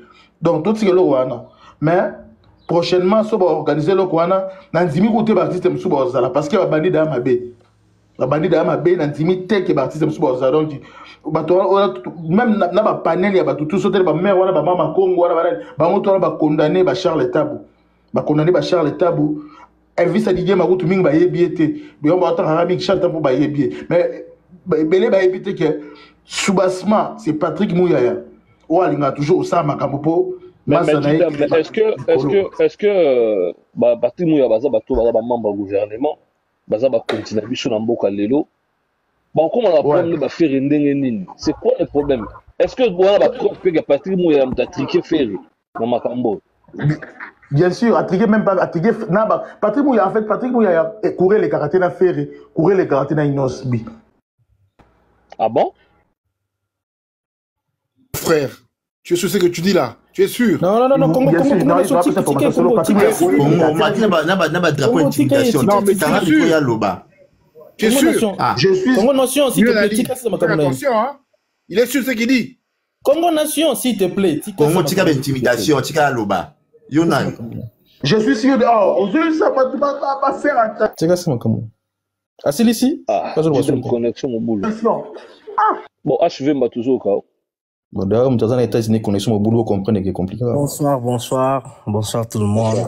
S11: Donc, tout ce que l'on mais prochainement, si on va organiser le Kouana, dans 10 000 côtés d'artistes, parce qu'il y a un bandit dans ma baie. La bandit dans ma baie, dans 10 000 tel que d'artistes, donc, même dans ma panel, il y a tout ce que ma mère, ma maman, Congo, on va condamner Charles Tabou. Va condamner Charles Tabou. Elvis a dit que ma route ming ba yebiete. Mais on va attendre Arabic chante pour ba yebie. Mais belé ba yebite que soubassement c'est Patrick Mouyaya. Ou alinga toujours ça makambo.
S3: Mais est-ce que Patrick Mouyaya baza bato baza ba membre du gouvernement baza ba continuer biso na mboka lelo. Bon comment on va prendre ba faire ndenge nini? C'est quoi le problème? Est-ce que voilà ba trop que Patrick Mouyaya m'a triqué faire na makambo?
S11: Bien sûr, attriquer même pas, attriquer, Patrick Mouyaya, en fait, Patrick Mouyaya courait les karatés na ferry, courait les karatés na Inosbi.
S3: Ah bon?
S12: Frère, tu es sûr ce que tu dis là? Tu es sûr?
S6: Non, Congo, mais
S12: tu es sûr?
S11: Je suis
S6: Congo Nation, s'il te plaît,
S12: attention, hein? Il est sûr ce qu'il dit.
S6: Congo Nation, s'il te plaît.
S5: Congo, tika intimidation, tika loba. Yonan.
S11: Je suis sûr de. Oh, je sais pas faire un.
S6: Tika c'est comment? Ah, c'est ici?
S3: Ah, j'ai une connexion au boulot. Bon, HV m'a toujours au cas.
S6: Bon, d'ailleurs, on a une connexion au boulot, vous comprenez que c'est compliqué.
S13: Bonsoir tout le monde.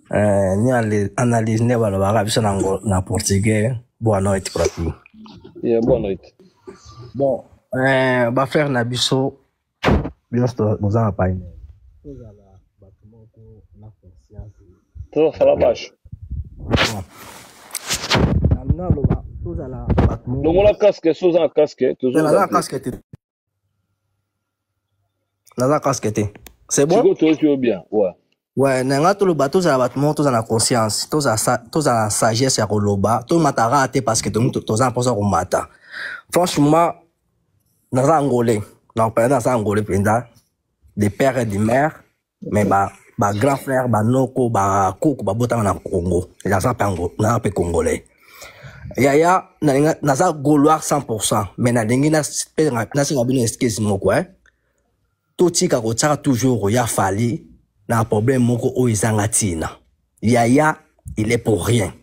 S13: Ni analyse ne wala bara bisa na portugais. Boa noite para tu.
S3: Boa noite.
S13: Bon, ba frère na biso biso nous en pas une.
S3: Tout ça la vache. Donc on a casque, chose en casque, toujours.
S13: La casquette. C'est bon?
S3: Tu es bien, ouais.
S13: Ouais, nanga tout le bateau za battement tous la conscience, tous la sagesse ya koloba, tout matara te parce que tous en posa ko mata. Franchement, naza angolais, non pas naza angolais penda, des pères et des mères, mais ba grand frère, ba noko, ba koko, ba botanga na Congo. Naza pango, na pe congolais. Yaya naza gaulois 100%, mais na dengi na singa bino excuse moko tout tika ko tsaka toujours ya fali na problème moko o izanga tina. Yaya il est pour rien.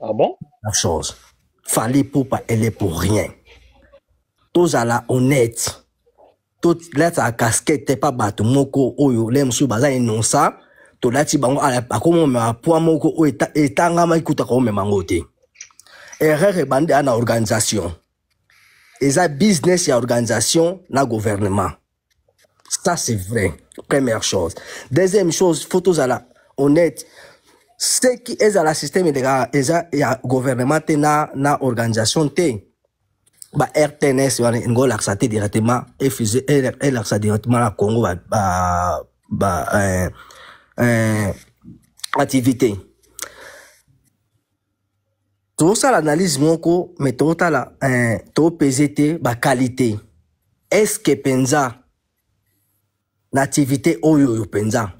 S3: Ah bon?
S13: La chose. Fali Poupa elle est pour rien. Tous à la honnête. Tout là sa casquette pas batu moko oyo le msu baza inonsa to lati bango ala pakomo ma poa moko o etanga ma ikuta ko me mangote. Erreur bande ana organisation. Eza business ya organisation na gouvernement. Ça c'est vrai. Première chose. Deuxième chose, photos à la honnête. Ce qui est à la système de la gouvernement na organisation te. Ba RTNS ngo l'accès directement et fusée et l'accès directement à Congo activité. Tout ça l'analyse moko mais tout la tout PZT ba qualité. Est-ce que penza l'activité oyo penza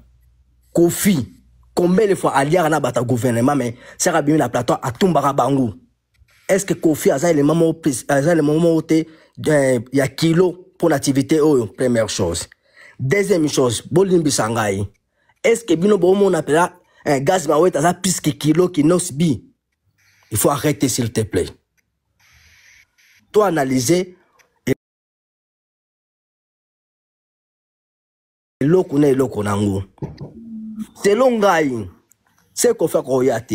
S13: Kofi combien de fois aliar na bata gouvernement mais ça a bien la plateau à tumbara bangu. Est-ce que Kofi a le moment où il y a kilo pour l'activité oyo? Première chose. Deuxième chose, Bolimbi Sangai. Est-ce que bino bon on appelle un gaz maouet à plus que kilo qui n'ose bi? Il faut arrêter s'il te plaît. Toi analyser loko na loko nango. Selon ngai, c'est qu'on fait koyate.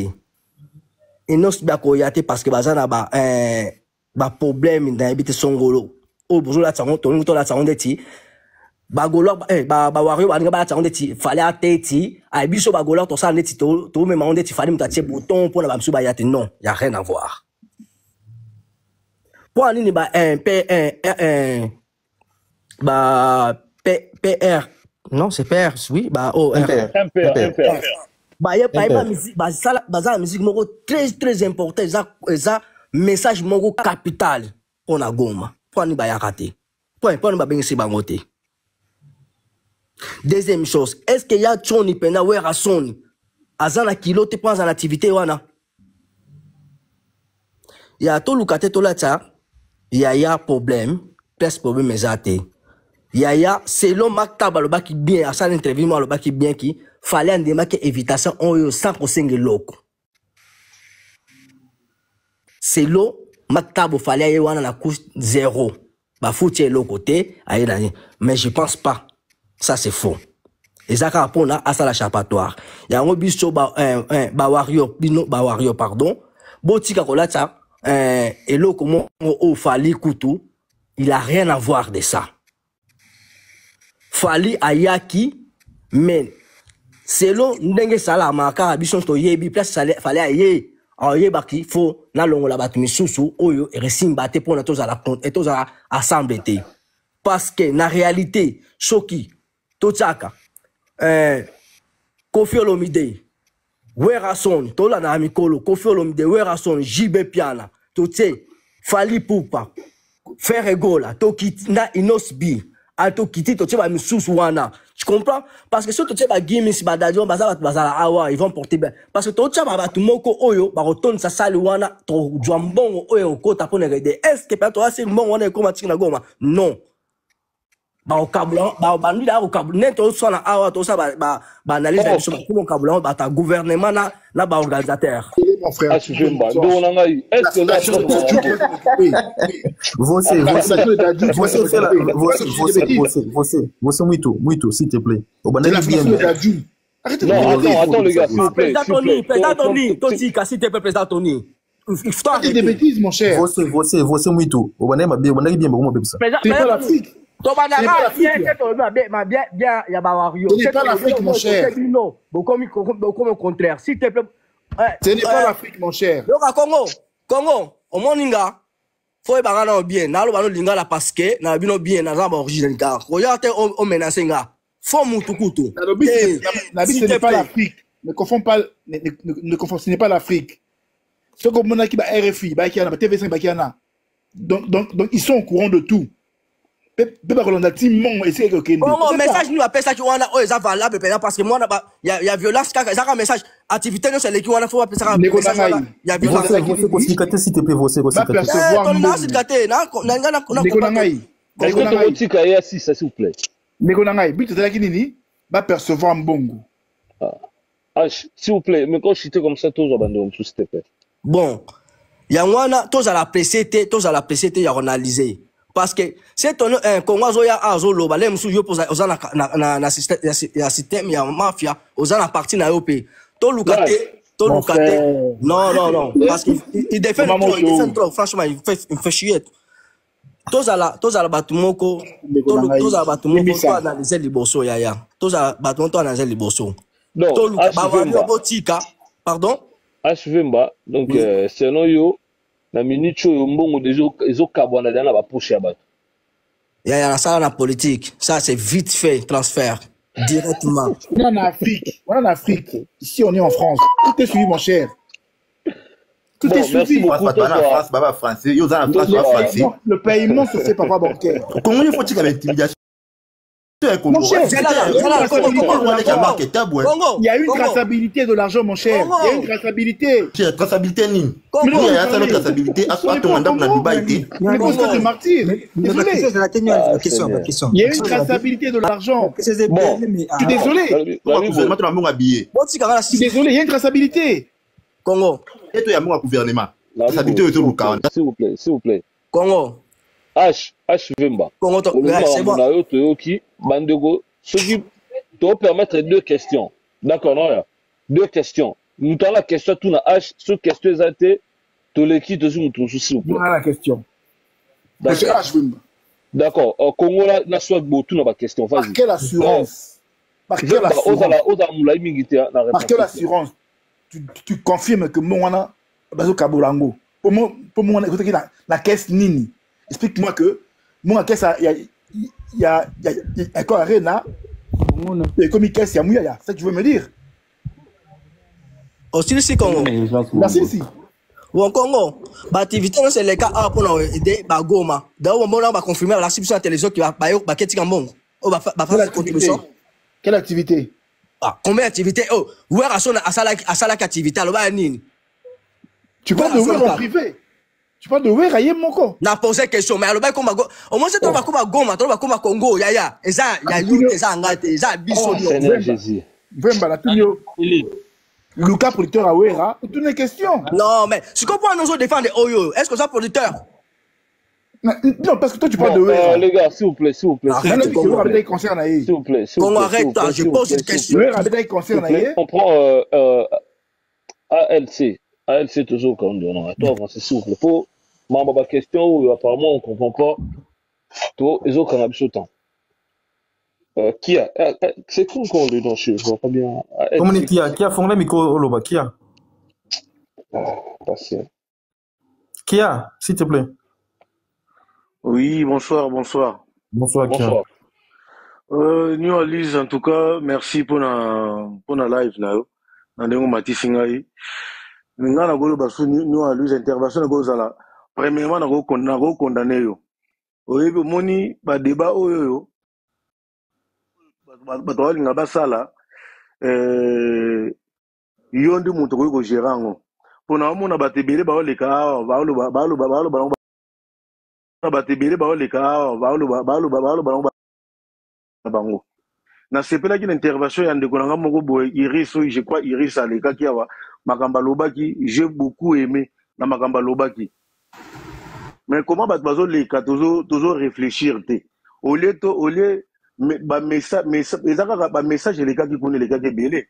S13: Et non c'est bien koyate parce que bazana ba problème dans habiter songolo. O bozo la tsango to la tsango deti. Ba golo ba wario ba nga tsango deti fallait ateti. Ai biso ba golo to sa neti to même on deti fallait mutatie bouton pour la msu ba yate non, y a rien à voir. Pour nini ba PR non, c'est PR, oui, bah,
S3: MPR.
S13: Bah, y a musique, bah, ça, la musique, très important, ça, message, capital, pour la gomme, pour nous, bah, raté. Pour nous, bah, bien, c'est bangote. Deuxième chose, est-ce qu'il y a Tchoni, Pena, ou Rasson, Azana kilo, tu penses à l'activité, wana? Il y a tout le côté, tout là, il y a problème, presque problème, mais athée. Yaya, selon Maktaba, le bac qui bien, à ça l'interview, le bac qui bien qui, fallait en démarquer évitation, on y a 100% de loko. Selon Maktaba, fallait y avoir la couche 0. Bah, faut tirer l'autre côté, mais je pense pas. Ça, c'est faux. Et ça, quand on a, à ça, l'échappatoire. Il y a un bicho, wario, pardon. Botika, kola, ça, et l'autre, comment, au Fali Koutou, il a rien à voir de ça. Fali ayaki men selon ndenge sala maka biso to yebi place fali aye aye baki fo na longo la batumi susu oyo resimba te pona toza la compte et toza assemblée te parce que na réalité choki to tsaka Kofi Olomide Werason to la na mikolo Kofi Olomide Werason JB Piana to tse Fali Poupa Frère Gola to kitina inosbi Alto kiti to teba misusu wana. Tu comprends? Parce que si tu teba gimis badadio bazala awa ils vont porter bien. Parce que to teba batu moko oyo ba retourne sa sali wana to jwambongo oyo ko ta pona rede. Est-ce que peut-être assez mbongo wana ko matina goma? Non. Ba okabula ba bandi da okabula neto so na awa to sa ba analyse de so ko okabula ba ta gouvernement na ba organisateur.
S3: Mon frère, est-ce que
S5: vous muito, s'il te plaît.
S3: Non, attends, les gars, s'il vous plaît.
S13: Président Tony, s'il te plaît, président Tony.
S12: Il faut arrêter des bêtises, mon cher.
S5: Vous muito.
S12: C'est pas l'Afrique. Ce n'est pas l'Afrique, mon cher.
S13: Au contraire, s'il te plaît.
S12: Ce n'est pas l'Afrique, mon cher.
S13: Congo, au Moninga, faut y bien. Nalo bano linga la parce que na bino bien na zamba origine ka. Regarde au menacenga. Faut mutukutu.
S12: Ce n'est pas l'Afrique. Ne confonds pas, ce n'est pas l'Afrique. Ce qu'on m'a dit, RFI, TV5, donc ils sont au courant de tout.
S13: Message nous appelle ça qui wana oh ça valable parce que moi il y a violence ça un message activité nous c'est les qui wana faut appeler ça message il y a violence
S5: s'il te plaît vous
S13: s'il
S3: vous plaît
S12: Negonangai but de la kinini va percevoir mbongo
S3: s'il vous plaît mais quand je suis comme ça tous abandon s'il te plaît
S13: bon il y a wana tous à la précédé il y a analysé. Parce que c'est un Congo zoya azolo balé musu yo poza ozana na système ya mafia ozana parti na yope to lukate non parce qu'il défend trop franchement il fait chier tozala batumoko to analyser liboso yaya tozala batumoko analyser liboso to lukate botika pardon
S3: Ashvemba donc selon yo na minute oyo mbongo ezokabwana dans la poche ya bato.
S13: Il y a ça en politique. Ça, c'est vite fait, transfert. Directement.
S12: On est en Afrique. Ici, on est en France. Tout est suivi, mon cher. Tout est suivi. Le paiement se fait par voie bancaire.
S5: Comment il faut-il avec l'intimidation?
S12: Mon cher, il y a une traçabilité de l'argent, mon cher. Il y a une traçabilité.
S5: Traçabilité, Nine. Il y a une traçabilité. À ton mandat, on a Dubaï.
S12: Mais parce que de martyr. Désolé. Il y a une traçabilité de l'argent. Je suis désolé. Je suis désolé, il y a une traçabilité.
S13: Congo.
S5: Et toi, il y a un gouvernement. Traçabilité au
S3: s'il vous plaît.
S13: Congo.
S3: Vemba.
S13: Congo, c'est bon.
S3: Bandego, ce qui doit permettre deux questions. D'accord, non, deux questions. Nous avons la question, tout na H, ce question est été, tout l'équipe de s'il vous plaît.
S12: Voilà la question.
S3: D'accord. Congo, là, n'a soit beau, tout n'a pas de question.
S12: Par quelle assurance? Par quelle assurance tu confirmes que Mouana, Bazo Kabolango, pour moi, la caisse Nini, explique-moi que moi, la caisse, il y a encore Arena, et comme il caisse, il y a Mouyaya. C'est ça que tu veux me dire?
S13: Aussi, c'est Congo.
S12: Merci, si.
S13: Ou en Congo, l'activité, c'est le cas pour aider Bagoma. D'ailleurs, on va confirmer la subvention à télévision qui va faire Kambon. On va faire la contribution.
S12: Quelle activité?
S13: Combien d'activités? Oh, où est-ce qu'on a activité? Alors,
S12: tu parles de où en privé? Tu parles de Wera Yemoko.
S13: Na posé question mais aloba comme au moins c'est toi comme Goma, toi comme Congo yaya. Eza ya yo eza ngate, eza biso
S3: Seigneur Jésus.
S12: Vemba na tunyo. Lucas producteur à Wera, c'est une question.
S13: Non mais si comprends nous défendre Oyo, est-ce que ça producteur?
S12: Non, parce que toi tu parles de Wera.
S3: Les gars, s'il vous plaît, s'il vous plaît.
S12: S'il vous
S3: plaît.
S13: Bon, arrête, je pose une question.
S3: On prend ALC. ALC toujours comme on a. Toi, c'est s'il vous plaît. Pour ma question, apparemment, on ne comprend pas. Toi, les autres cannabis autant. Qui a c'est quoi encore le nom? Je ne vois pas bien.
S4: Comment qui a fondé le micro Oloba? Qui a? Qui a, s'il te plaît?
S11: Oui, bonsoir.
S4: Bonsoir,
S3: bonsoir.
S11: New Alice, en tout cas, merci pour la live là. Nandengo matisi ngai. Nga na golo basu New Alice intervention na gozala. Premièrement na go condamner yo. Oyebi moni ba débat oyo ba nga basala yo ndi mutu ko gérango. Pona omona batebele ba oleka ba batebele ba oleka bango na sepela ki intervention ya ndeko nanga moko boye Iris, je crois Iris aleka ki awa makamba lobaki, j'ai beaucoup aimé na makamba lobaki. Mais comment bazo leka tozo réfléchir te au lieu ba message leka ki kone leka ki belé.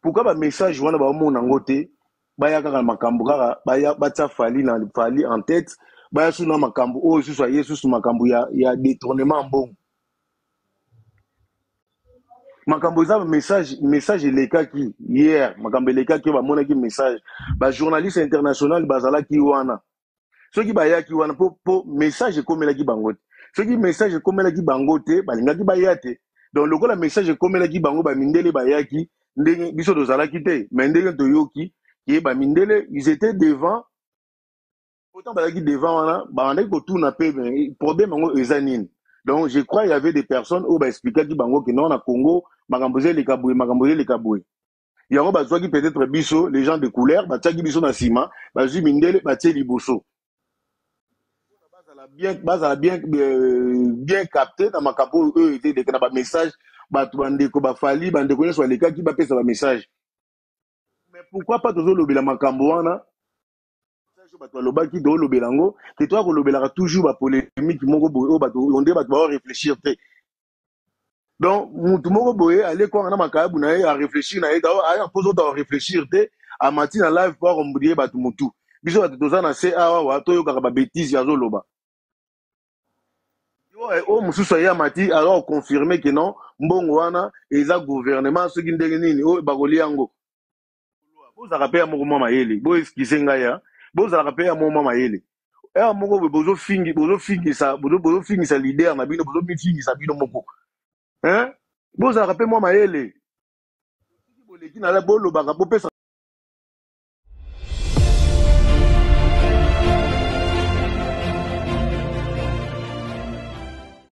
S11: Pourquoi ba message wana ba mona ngote baya kaka makambo kaka baya batsa fali en tête baya suna makambo o susu yesu makambo ya détournement bon. Makambo za message leka ki hier makambo leka ki ba mona ki message ba journaliste international bazala ki wana ceux qui baya ki wana po message komela ki bangote ceux qui message komela ki bangote balinga ki bayate donc le la message komela ki bango ba mindele bayaki ndenge biso dozala ki te mais ndenge toyoki ki ba mindele ils étaient devant autant bayaki devant wana ba ndeko ko tourna pe problème ngo ezanine. Donc, je crois qu'il y avait des personnes où expliquaient qui bango que non, à Congo, magambozé les kaboué. Il y a peut-être biso, les gens de couleur, qui biso na sima, mindele, liboso. Bien capté, dans ma capo, eux, étaient des messages, fali, soit les cas qui va faire message. Mais pourquoi pas toujours le makamboana? Lobaki do lobelango que toi ko lobelaka toujours ba polémique moko boye o bato on va réfléchir te donc mutu moko boye aller quoi na makabu na a réfléchir na a poser ta réfléchir te a mati na live pour on boudier bato mutu biso bato toza na se awa wa to yo kaka ba bêtise ya zo loba o mususu ya mati alors confirmer que non mbongo wana eza gouvernement ce qui ndenge nini o bakoli yango boza rappeler moko mama yele bo excuse ngaya boza rappeler mama mayele moko bozo fingi sa leader na bino bozo fingi sa bino moko boza rappeler mama yele boleki na la bolo baka popesa